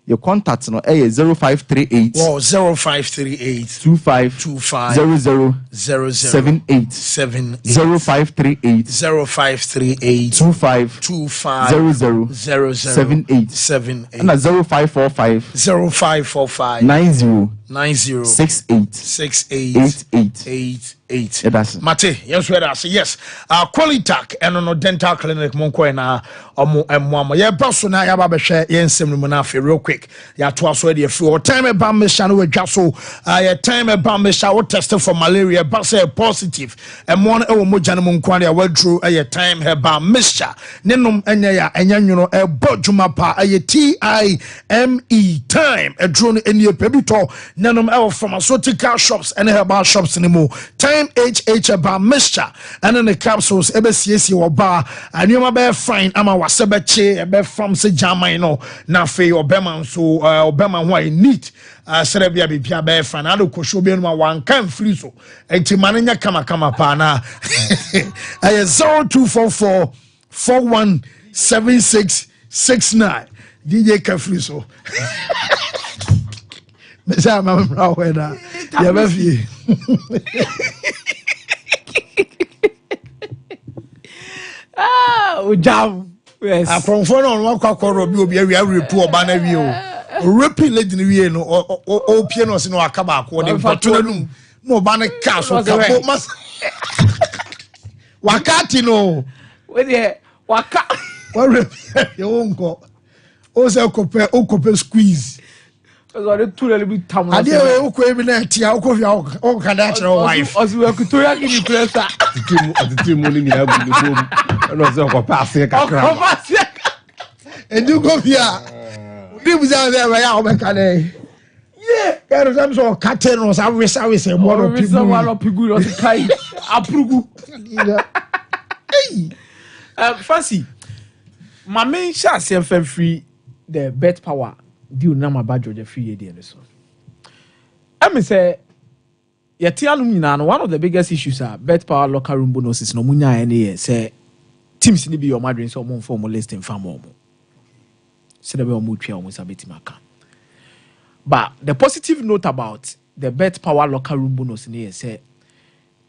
your contact no 0538 0538 25 00 78 0538 25 00 78 and 0545 90 68 88. Mate, yes, where I say yes. Qualitac and no dental clinic monko na omo yeah persona ya ba be hwe yensem no na afi real quick. Ya to aso dey free time e ba me sha no wadwa so ya time e ba me sha wo test for malaria ba say positive e mo no e wo moja no monko na ya wadru ya time e ba me sha nenom enya ya enya nwuno e bodwuma pa ya time time e dro no eni epebito nenom e pharmaceutical shops and herbal shops ni mo time about mixture and then the capsules ebesiesi oba anyoma be fine ama wasebeche ebe from se jama no na fe obema so obema ho ai neat serebia bibia be fine ado kosho be no wan kan free so enti manenya kama pa na 0244 417669 DJ Kafri so Mesa mama mrawena ya bafi Ujam. Yes. Akonfo no no kwakoro bi obi awia repu oba na wi o. Repi lady ni wi no o pie no se no aka ba ko de mpato num. No oba na ka so ka po mas. Wakati no. We dey waka. Wa repi e wonko. O se okope squeeze. So the two little bit tam. Ade o ko ebi na tia o ko fi o ka da chere wife. Osi we ku to ya gi ni pressure. Ati mu ni nyina bu ni bom. No se ko pass e kakra. Ko pass e. Edu go bia. Di bu za za ya o be ka dey. Yeah, quero sam so kate no sa we se mo no pigu. Sa wa no pigu no se kai. Aprugu. Hey. Fancy. My main shot say free the bet power deal na my badge the free year so. I say yetianum nyina one of the biggest issues are bet power locker room bonuses no munya any say teams ni be your madrin so mo form listing fam mo. Say the be mo twa mo sabeti maka. But the positive note about the bet power locker room bonus ni say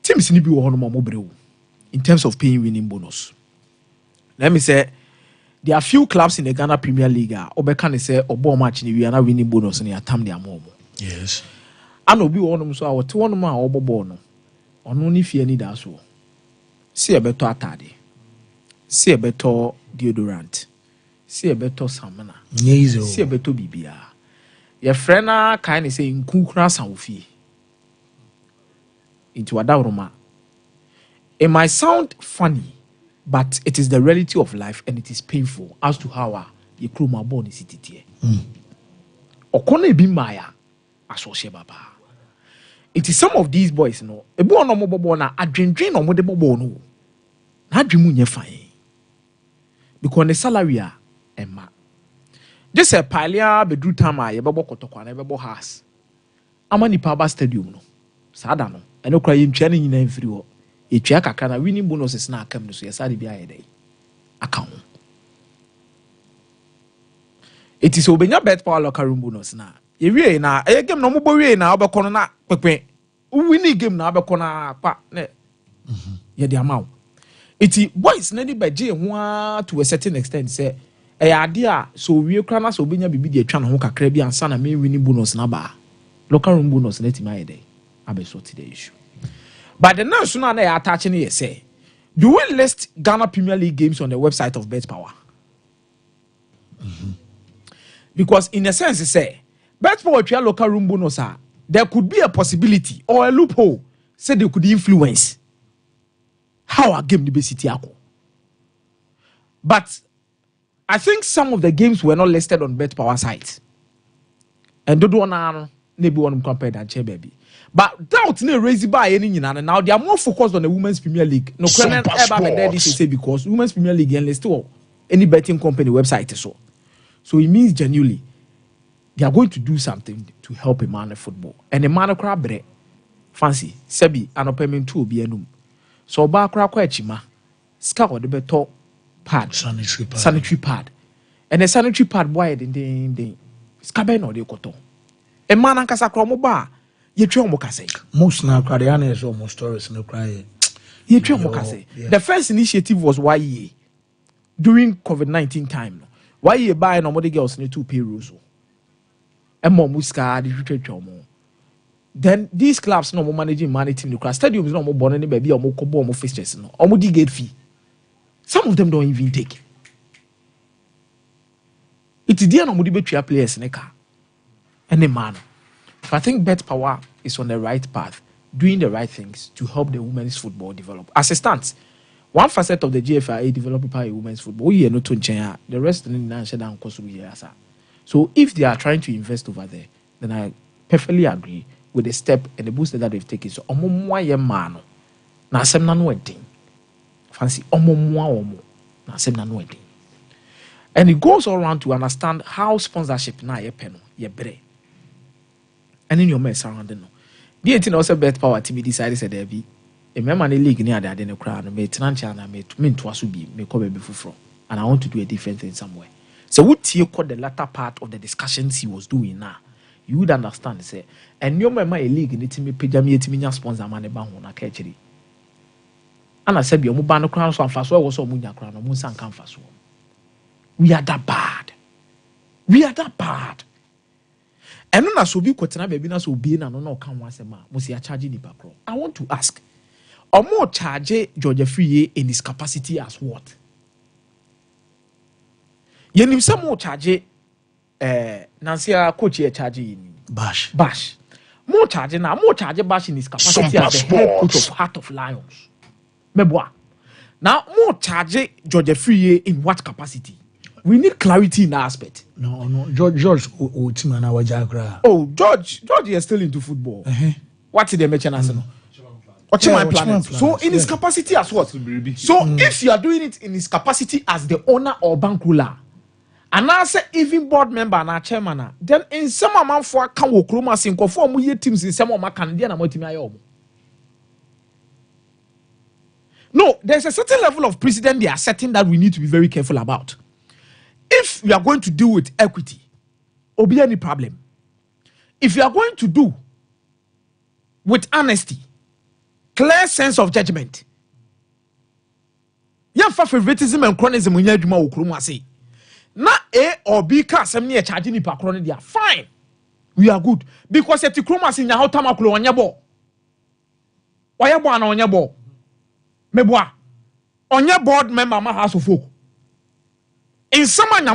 teams ni be wo hono mo brew in terms of paying winning bonus. Let me say there are few clubs in the Ghana Premier League obeka say obo match ni we are winning bonus ni atam dia mo. Yes. And obi wonum so awot wonum a obobo no. Ono ni fie ni da so. See e beto atade. See e beto deodorant. See e beto samana. Nyezo. See e beto bibia. Your friend na kind say nkunkura sanfie. Into adawroma. It might sound funny, but it is the reality of life and it is painful as to how you crew my body city here. Okone bi maya asoshe baba. It is some of these boys no. Ebu ono mo bobo na adwendwen no mo de bobo no. Na adwemu nye fine. Because the salary emma. This a palia bedru time ye bebo kotokwa na bebo house. Ama nipa ba stadium no. Sada no. Eno kra yimtwa ne nyina mfiri ho. Etwa kakra na winning bonuses na akam no so yesade bia ye dey. Account. It is obenya bet power locker room bonus na. Ye wie na e game no mo bo wie na obekọ no na pepe. Winning game na obekọ na pa ne. Ye dey amount. Iti boys na di beje ho to a certain extent say e ade a so wie kra na so obenya bibi de atwa no ho kakra bi ansa na me winning bonus na ba. Locker room bonus na ti ma ye dey. Abeso ti the issue. But the now sooner they are attaching it say, do we list Ghana Premier League games on the website of Bet Power? Because in a sense, it say Bet Power local room bonus there could be a possibility or a loophole say they could influence how a game the city ako. But I think some of the games were not listed on Bet Power site. And don't want maybe one compare that baby. But doubt no raise by any now they are more focused on the Women's Premier League. No current ever this say because Women's Premier League and still any betting company website so. So it means genuinely they are going to do something to help a man football. And a man crab bre fancy sebi anopemen to be enum. So ba kra kwa chima ska or the beto pad sanitary pad. And a sanitary pad boy den skaben or the cotton. A man ankasa kromo ba ye twa mo kase. Most now Kradiana is almost stories no cry. Ye twa mo kase. The first initiative was why during COVID-19 time. Why you buy nobody girls need to pay rules. And more muska the then these clubs no more managing money team the class stadiums no more born any baby or more kobo or more fixtures no or more gate fee. Some of them don't even take. It's the no more debate players in a car. Any man. So I think Bet Power is on the right path, doing the right things to help the women's football develop. As it stands, one facet of the GFIA developing by women's football, we are not to change. The rest of the nation down cost years. So if they are trying to invest over there, then I perfectly agree with the step and the boost that they've taken. So omo man na sem na no wedding. Fancy omo na sem na no wedding. And it goes all around to understand how sponsorship na ye peno ye bre. And in your mess around no. The 18 also Bet Power TV decided said there be a member league near the Adeno crown me tenantia na me to asu bi me come be from. And I want to do a different thing somewhere. So what you call the latter part of the discussions he was doing now, you would understand say and your member a league need to me pejami etimi sponsor man ba ho na ka chiri. And I said your mobile crown so fast was so munya crown no san kan faso. We are that bad. We are that bad. And no so be kwetena baby na so be na no kan wasema mo se charge ni pakro. I want to ask omo charge George Free in his capacity as what? Yenim se mo charge Nancy coach here charge in Bash. Mo charge Bash in his capacity as the head coach of Heart of Lions. Meboa. Now mo charge George Free in what capacity? We need clarity in that aspect. No. George Otimana Wajagra. Oh, George is still into football. What did they mention as no? So in his capacity as what? So if you are doing it in his capacity as the owner or bankruler, and I say even board member and chairman, then in some amount for can work Roma Sinko for mu teams in some of my Canadian and Motimia. No, there's a certain level of precedent they are setting that we need to be very careful about. If we are going to do with equity, or be any problem. If you are going to do with honesty, clear sense of judgment, ya fa favoritism and chronism when you do my say. Na A or B car some near charging per chronic, they are fine. We are good because at the chromas in your house, on your ball. Why you born on your ball? Meboa on your board member, my house of folk. In someone na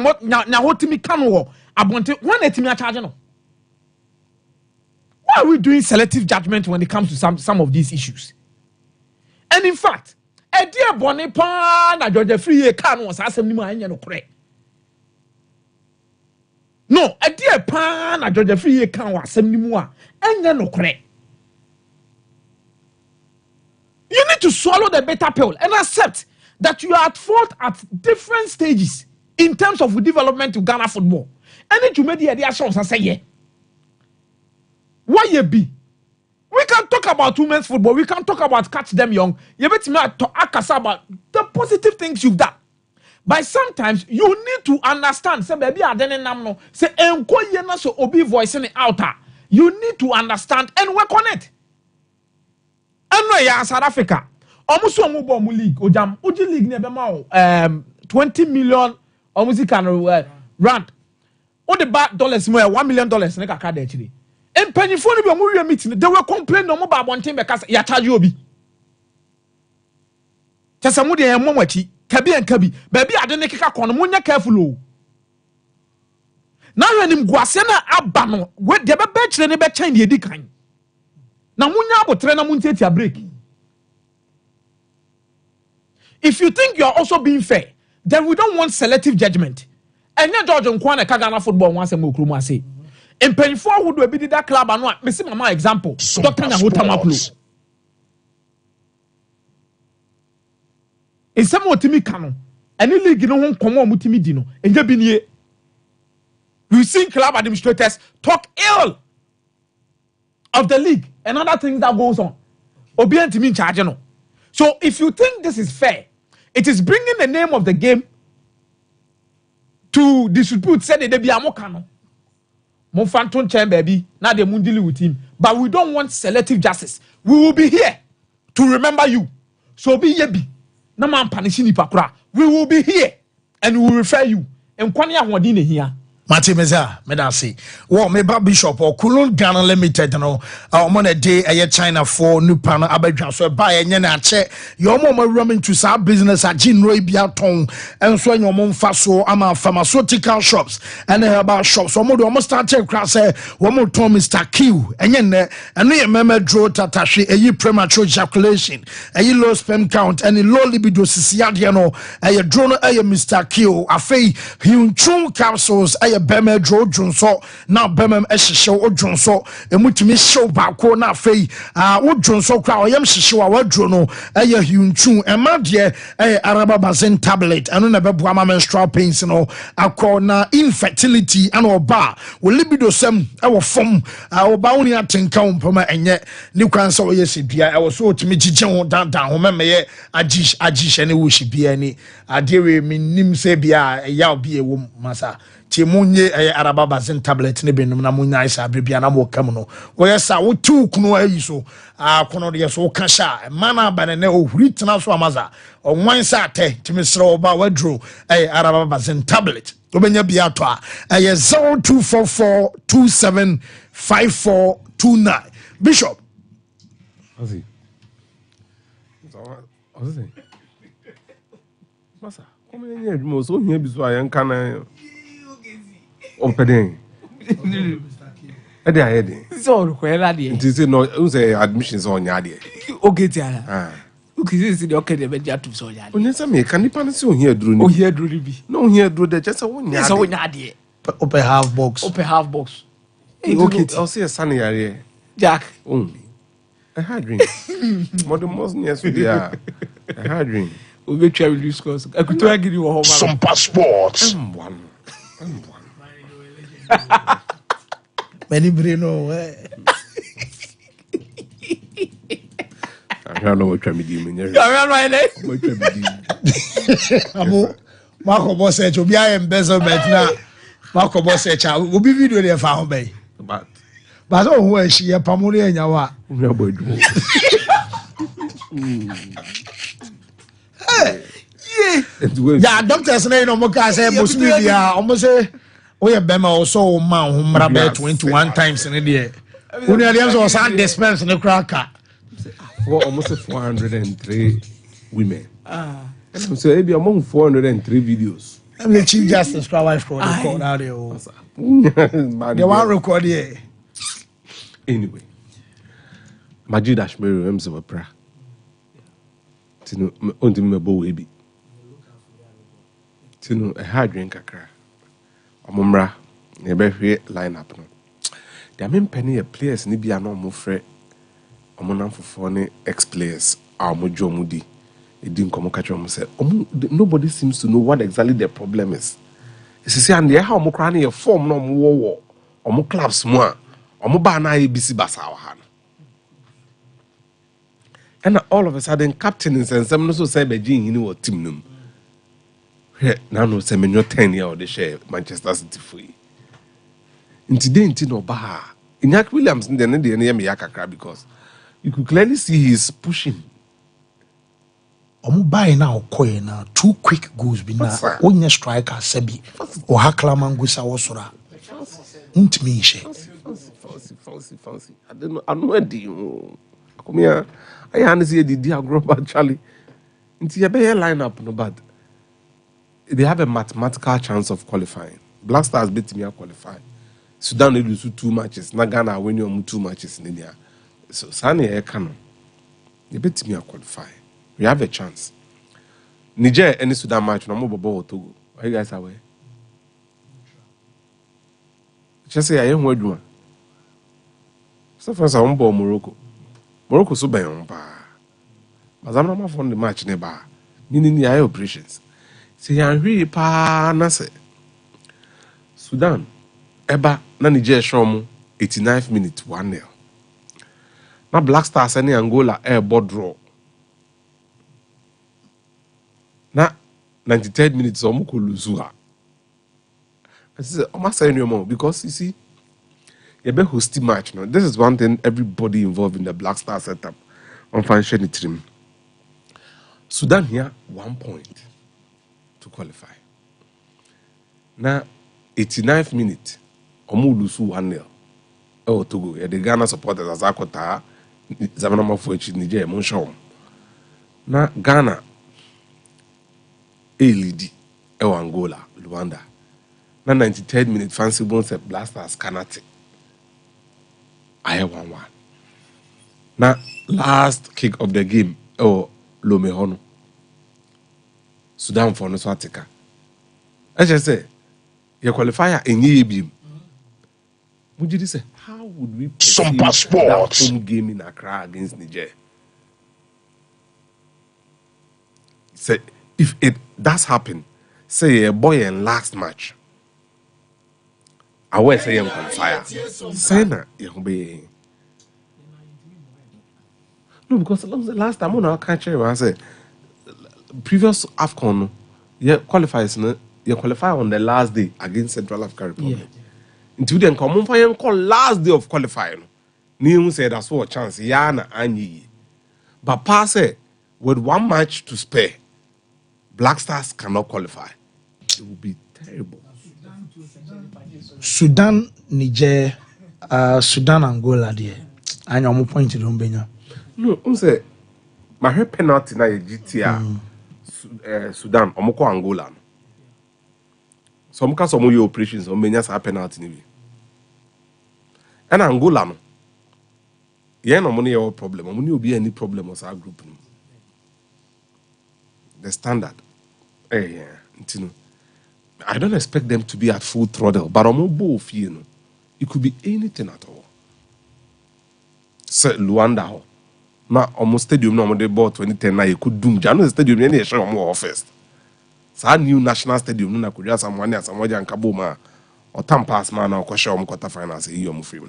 what me can wo abonte when etimi charge no. Why are we doing selective judgment when it comes to some of these issues? And in fact, a dear bonny pa na George Free can was asem ni ma anya no kore. No, a dear pa na George Free can was asem ni mu a anya no kore. You need to swallow the bitter pill and accept that you are at fault at different stages in terms of development to Ghana football. And you made the idea and say, yeah. Why you be? We can talk about women's football. We can talk about catch them young. You bet me to ask about the positive things you've done. But sometimes you need to understand. Say baby, I don't know. Say enko na so obi voice in the outer. You need to understand and work on it. And no, yeah, South Africa. Almost one more league. Ojam, Uji league never more. 20 million. Almost can rand. All the bad dollars more $1 million. Neka card actually. And penny phone be a meeting. They were complaining no more about one thing because ya charge you obi. Chasamudi and Momachi, Kabi and Kabi. Baby, I don't make a corner. Munya careful. Now when him guasena abano, where the batch the never change the decline. Now munya abo trainer munte a break. If you think you are also being fair, then we don't want selective judgment. And yeah, George Nkwane Kagana football once a more say. In penny forward will be that club and what Missy Mama example. Dr. Nahutamaplu. In some more Timmy Cano, any league no one come on Mutimi Dino, and Jabini. We've seen club administrators talk ill of the league and other things that goes on. Obian to me charge no. So if you think this is fair, it is bringing the name of the game to distribute. Say they be amokano. Monfanton chen baby. Now they mun deal with him. But we don't want selective justice. We will be here to remember you. So be yebi. Na man panishini pakura. We will be here and we will refer you. And kwani ya wadine here. Mati Meza, Medasi. Well, me Bishop or Kulun Ghana Limited, no, on a day a China for new panel Abidjan. So buy a yena check your mom running to our business at Jin Roy Biaton and so your mom faso ama pharmaceutical shops and herbal shops. So more almost start check class one more Tom Mr. Q and yen and we remember draw tatashi a ye premature ejaculation, a ye low sperm count and a low libido sisiadiano, a drone a Mr. Q, a fay Hyun Chung capsules a bema draw Junso, now Bemem Esho or Junso, and which miss show back na fay, what Junso crowd, yam shisho, our drono, a Hyun Chung, and my dear, a Araba Bazen tablet, and never Brahma menstrual pains, and all, a corner infertility and or bar, will libido sem, our form, our bounty at Poma, and yet, new cancer, yes, I was so to me, Jijon down, remember, Ajish, and it will be any, I dear me, Nim Sabia, a yaw be a woman, massa. Timunye Araba Bazen tablet, Nibin, Namunya, Sabriana, mo Camuno. Where sa wo two kuno so, Conodia so Kasha, Mana Banane, written out Amaza, or one sate, Timisro Bawadro, Araba Bazen tablet. Obenya Biatwa, 0244275429. Bishop. Masa, como é que mo so hia biso ayan kana ompeden. E dey ayede. So ko ela dey. It is no say admissions on ya dey. Ogeti ala. Ah. Ukisi si dey okay be dia to so ya dey. Onye say me kan nipa no say ohia duro ni. Ohia duro ni bi. No ohia duro dey just say wonya. Yes wonya dey. Open half box. Open half box. Hey, okay. I'll say a sunny area. Jack. Only. A hard drink. More than most years we are. A hard drink. We will try to discuss. I could try to give you a home. Some passports. M1. Many Brino. I don't know what I'm doing. Marco Boss said, "You'll be embezzlement now." Marco Boss said, "We'll be video there for home." But oh, where she a Pamuri and Yawa. Yeah, doctors say no more cars. Muslim, almost say, we have been also man who married 21 times in a day. When the others was on dispense in the cracker. For almost 403 women. So maybe among 403 videos. I'm the Chief Justice for wife for the court out there. They want record here. Anyway, Majid Ashmeri himself a prayer. Tino, only me bo webi. Tino, a hard drink kakra. Omumra, nebe hwe line up no. There are many penny a players ni bi ano mo frɛ omonam fofo ne ex players a mo jo mo di. Edi nkomo ka twem say nobody seems to know what exactly their problem is. It's say and there how mo kra na ye form no mo wo omo clubs mo a omo ba na ABC basa wa ha no. And all of a sudden captain in some no so say be gin ni wo team num. Now no say menyo 10 year the share Manchester City for you. Inti no ba. Iñaki Williams in the near me yakakra because you could clearly see he's pushing. Omu buy now koye na 2 quick goals bi na onye striker sebi o hakla mangusa wosora untimi she fancy I don't know edi come here I honestly did agro Charlie into your line up no bad they have a mathematical chance of qualifying. Black Stars beat me qualify. Sudan will lose 2 matches. Na Ghana win you 2 matches in India. So Sani Ekano. They beat me qualify. We have a chance. Niger any Sudan match no more Bobo or Togo. Are you guys aware? Just say I am word one. So first I want Morocco. Morocco so by on pa. But I'm not from the match never. Meaning the operations. Say I'm really pa na say. Sudan Eba na Nigeria show 89th minute 1-0. Na Black Stars any Angola board draw. Na 93rd minute omo ko lose ha. I say omo say no more because you see you be hosting match no. This is one thing everybody involved in the Black Stars setup on financial team. Sudan here 1 point to qualify. Na 89th minute omo lose 1-0. Togo the Ghana supporters as akota zamana mafuechi Nigeria mo show. Na Ghana lead Angola Luanda. Na 93rd minute fancy bones blasters Kanate. I 1-1. Na last kick of the game Lomehono. Sudan for no swatika. I just say your qualifier in Yibim. Would you say how would we Sompa Sports that home game in Accra against Niger? Say if it does happen, say a boy in last match. I will say I'm qualifier. Say na you be. No, because the last time I can't share, I say previous AFCON, qualifies you qualify on the last day against Central African Republic. Until then, come on, for call last day of qualifying. Niu said that's what chance. Yana Anyi. But pass with 1 match to spare, Black Stars cannot qualify. It would be terrible. Sudan, Niger, Sudan, Angola, there. I know more point to Rumbenya. No, say my penalty na GTA Sudan, omoko Angola. Some case some your operations, Rumbenya sa penalty ni. And Angola no. Yeah, no money your problem. Money will be any problem with our group. No. The standard. Yeah. I don't expect them to be at full throttle, but I'm both, you know. It could be anything at all. Say Luanda. Now almost stadium no they bought 2010 now you could do Jano stadium any show more first. So new national stadium no could just someone and Kabuma or Tampas man or Kwasha quarter finals a year free.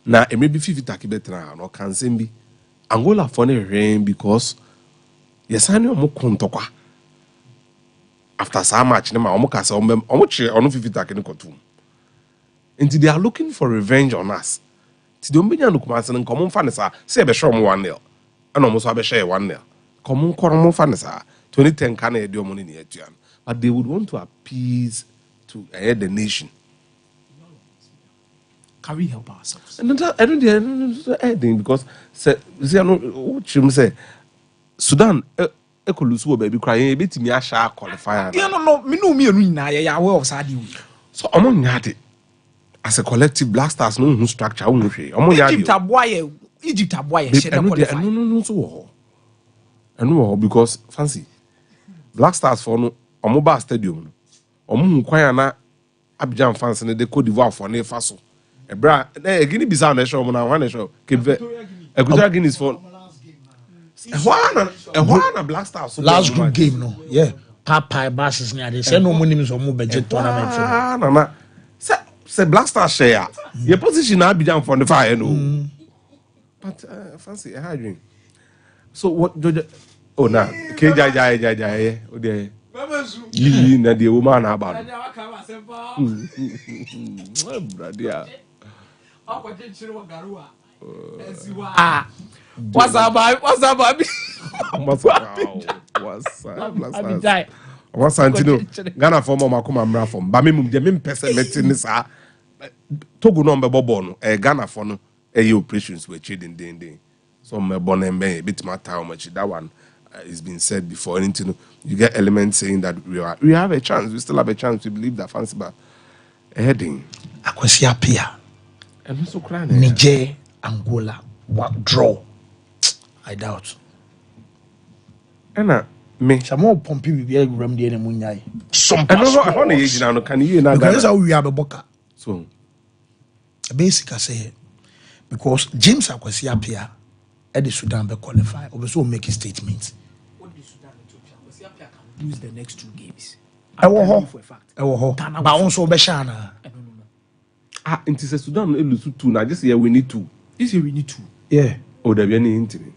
Now it may be 50 takibetra or can be Angola for rain because yes I know more kontokwa. After so much nema omukasa omuche onu 50 takini kotum. Until they are looking for revenge on us. Ti do mbenya no kuma se nkomo mfa ne sa se be show mo 1-0. Ana omo so be share 1-0. Komo nkoro mo mfa ne sa 2010 kana e dio mo ni atuan. But they would want to appease to the nation. Can we help ourselves? And I don't because say say Sudan ekolusu baby cry betimi ahia qualifier. No, me no nyina ya aware of sadi. So omo nyade as a collective Black Stars no who structure won hwe. Omo nyade. Egypt aboye she na qualify. No so wo. Eno because fancy Black Stars for no omo ba stadium no. Omo kwan na Abidjan fans ne de Cote d'Ivoire for ne faso. Ebra Guinea Bissau na show mo na one show. Equatorial Guinea is for Ehwana Black Stars last group game no. Yeah. Papa basses near they say no money is on budget tournament. Say Black Stars share. Your position na Abidjan for the fire no. But fancy a dream. So what oh na KJ oh there. Lili na the woman about. Bradia. What's up, baby? What's Ghana for mama come amra from. Ba me de me person meeting sa Togo no mbebo no Ghana for no operations were trading den. So me born and a bit my time much that one is been said before. Anything you get elements saying that we have a chance. We still have a chance. We believe that fancy ba heading. Akwesi apia. And so crying. Niger, Angola, draw. I doubt. And me some more pumpy we be ram the enemy nyai. Some I want age now can you na because how we have a boka. So basic I say because James Akwesi apia at the Sudan be qualify also make a statement. What the Sudan Akwesi apia can lose the next 2 games. But also Beshana. Into Sudan, lose 2. Now this year we need 2. This year we need 2. Yeah. Oh, there be any intimate.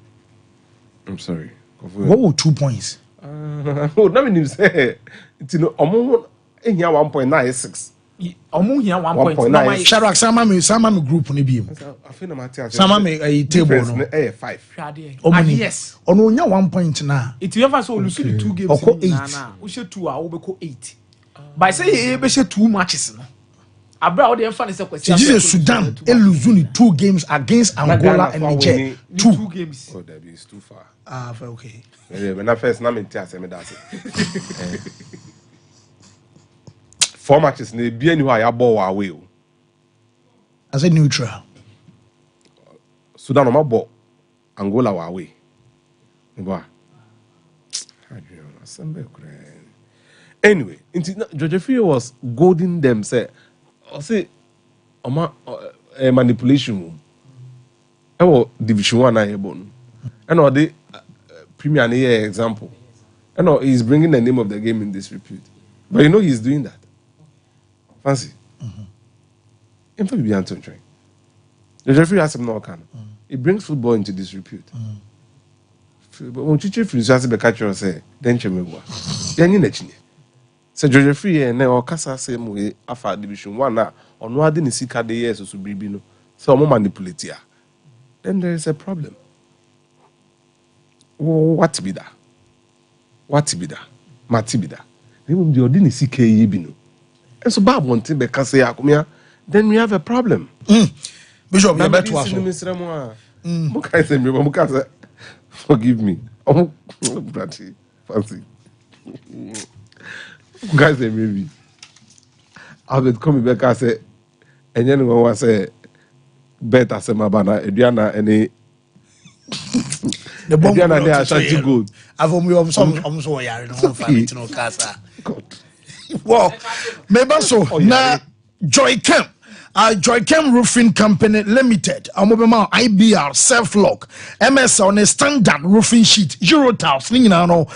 I'm sorry. What were 2 points? Oh, let me say, it's in 1.96. Omo here 1.9. Shadrack Sama me group ni bi. I feel na Matthias. Sama me table no. 5. Yes. Ono nya 1 point na. It you ever so lose the 2 games na. We share 2 we go 8. By say you be share 2 matches no. Abra o dey fan is question. Jesus Sudan lose 2 games against Angola and Niger. 2 games. Oh, that is too far. Okay. When I first na me tia say me that. 4 matches na be any who ya ball away. As a neutral. Sudan no ball. Angola were away. Anyway, George Free was goading them. Say manipulation. Division 1 and all the Premier example. And he's bringing the name of the game in disrepute. But you know he's doing that. Fancy. In fact, we are Anton Train. George Free has some no can. It brings football into disrepute. But when Chichi Free has to catch say, then Chemegua. Then you know. So George Free and now Casa same way after Division 1 now. On what didn't see the years or so be no. So more manipulate here. Then there is a problem. What be that? What be that? Mati be that? Even the ordinary CK be no. And so bad one thing because say then we have a problem. Bishop, you better forgive me. Oh, fancy. Guys, maybe I will come back and say, and then when I say, better say my banner, Ediana, any the bomb Ediana, they are trying good. I've only some so yeah, no family to no casa. Well, maybe so now Joy Camp. Joy Camp Roofing Company Limited, Amobema IBR self-lock, MS on a standard roofing sheet, Euro tiles, Ninano,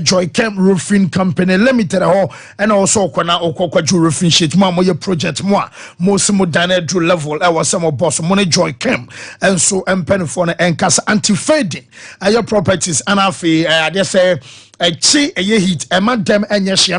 Joy Camp Roofing Company Limited, and also Kwana Okwaju Roofing Sheet, Mamoya Project Moi, Mosimo Danedru level, our some boss, Money Joy Camp, and so Empenifone and Casa anti-fading, your properties, and I just say, chi eye heat emadem enye hye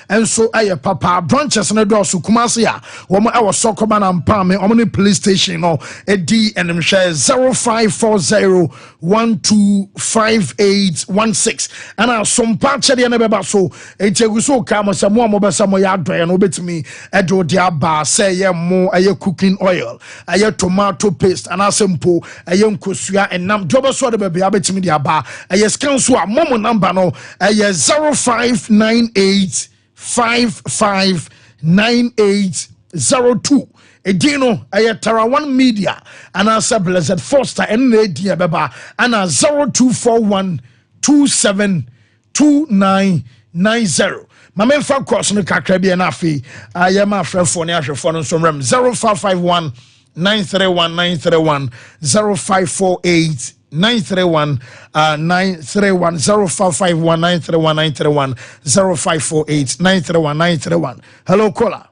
and so aye papa branches no do so kumase a wo mo awo sokoba na mpa me omni police station no edi enem hye 0540125816 ana Sompa chede na beba so etegu so ka mo samo mo besa mo ya adoye no betimi edo de aba say ye mo aye cooking oil aye tomato paste ana sempo aye nkosua enam dobe so de beba betimi de aba aye scan so a momo number no 0598559802. Edino Tara 1 Media and answer Blessed Foster and Nadia Baba and 0241272990. My main fan cross no kakrabi and afi. I am a friend for the phone from 0551 931 0548 931 931 0551 931 931 0548 931 931. Hello, caller.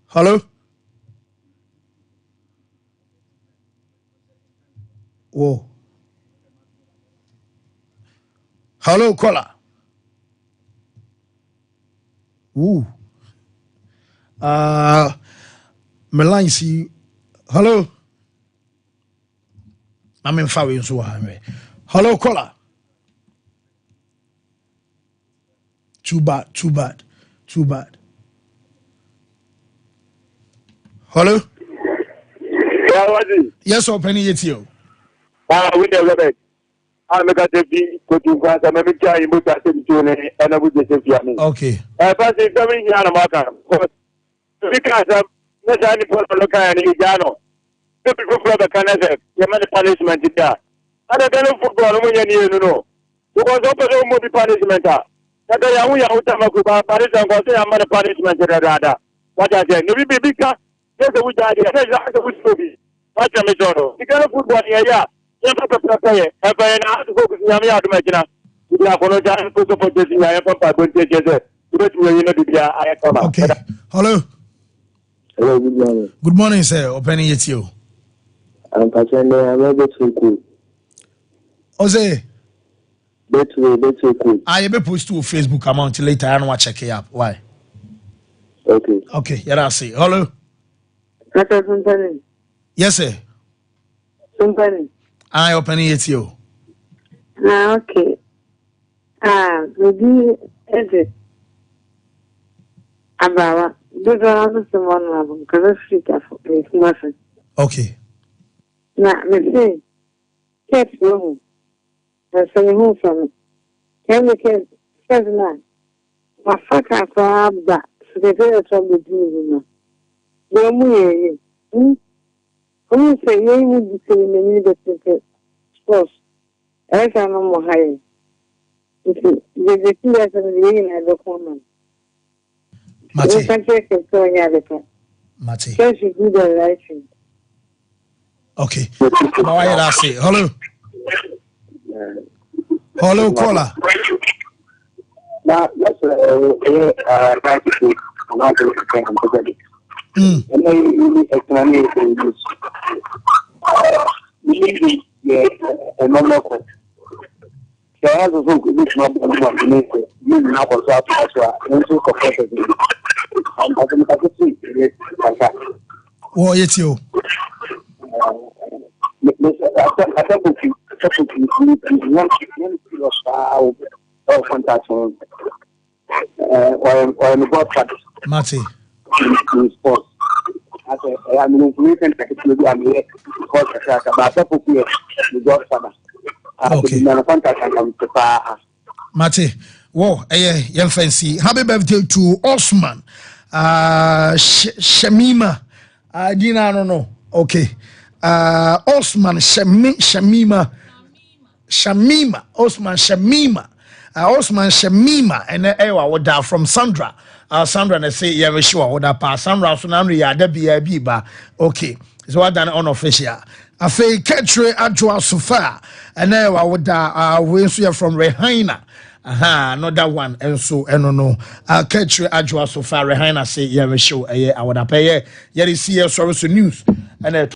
Hello. Whoa. Hello, caller. Ooh. Meline see. Hello. I'm in Fawi so hello, caller. Too bad. Hello? Yes, open it you. We never Robert. I'm a cat to do class. I'm a child, but I said to and I would just say, okay. But it's coming here, America. Because I'm not any local and Igano. People from the Canada, you made punishment there. And I don't know football, you know. Because open more punishment. That I am out of my Paris and go say I'm a punishment. What I said, no be big. Yes, we died. Yes, I would be. What am I doing? You can't football here. Yeah, you have to play. And I have to focus on the American. Yeah, for no time to support this in my papa, but take it. Okay. Hello. Hello, good morning. Good morning, sir. Opening it you. I'm passing there. I'm a bit too cool. Jose. Bit too cool. I be post to Facebook amount later. I don't want to check it up. Why? Okay. Okay. Yeah, I see. Hello. Yes, sir. I opening it you. Okay. Maybe edit. About this one level because it's nothing. Okay. Now, me say, catch room. And so you move from it. Can we get 7 my fuck I grab that. So they say it's all the deal. No more. Who say you would be saying the need of the sports? I can't know more high. You see, the two as a living as a woman. Mate. Okay. Now I say hello. Hello, caller. Oh, it's you. Mate. Okay. Mate, whoa, young fancy. Happy birthday to Osman. Shamima. Dina, I don't know. Okay. Osman Shamima. Osman Shamima. Osman Shamima. And I from Sandra. Sandra, and I say, yeah, sure, what that pass. Sandra, so now we are the BIB. Okay. So what done unofficial. I feel Ketre Adjoa Sofa. And now I would we from Rehaina. Another one, and so, and no, Ketre Adjoa Sofa, Rehaina say, yeah, sure, I would pay. Yeah, you see, sorry, news. And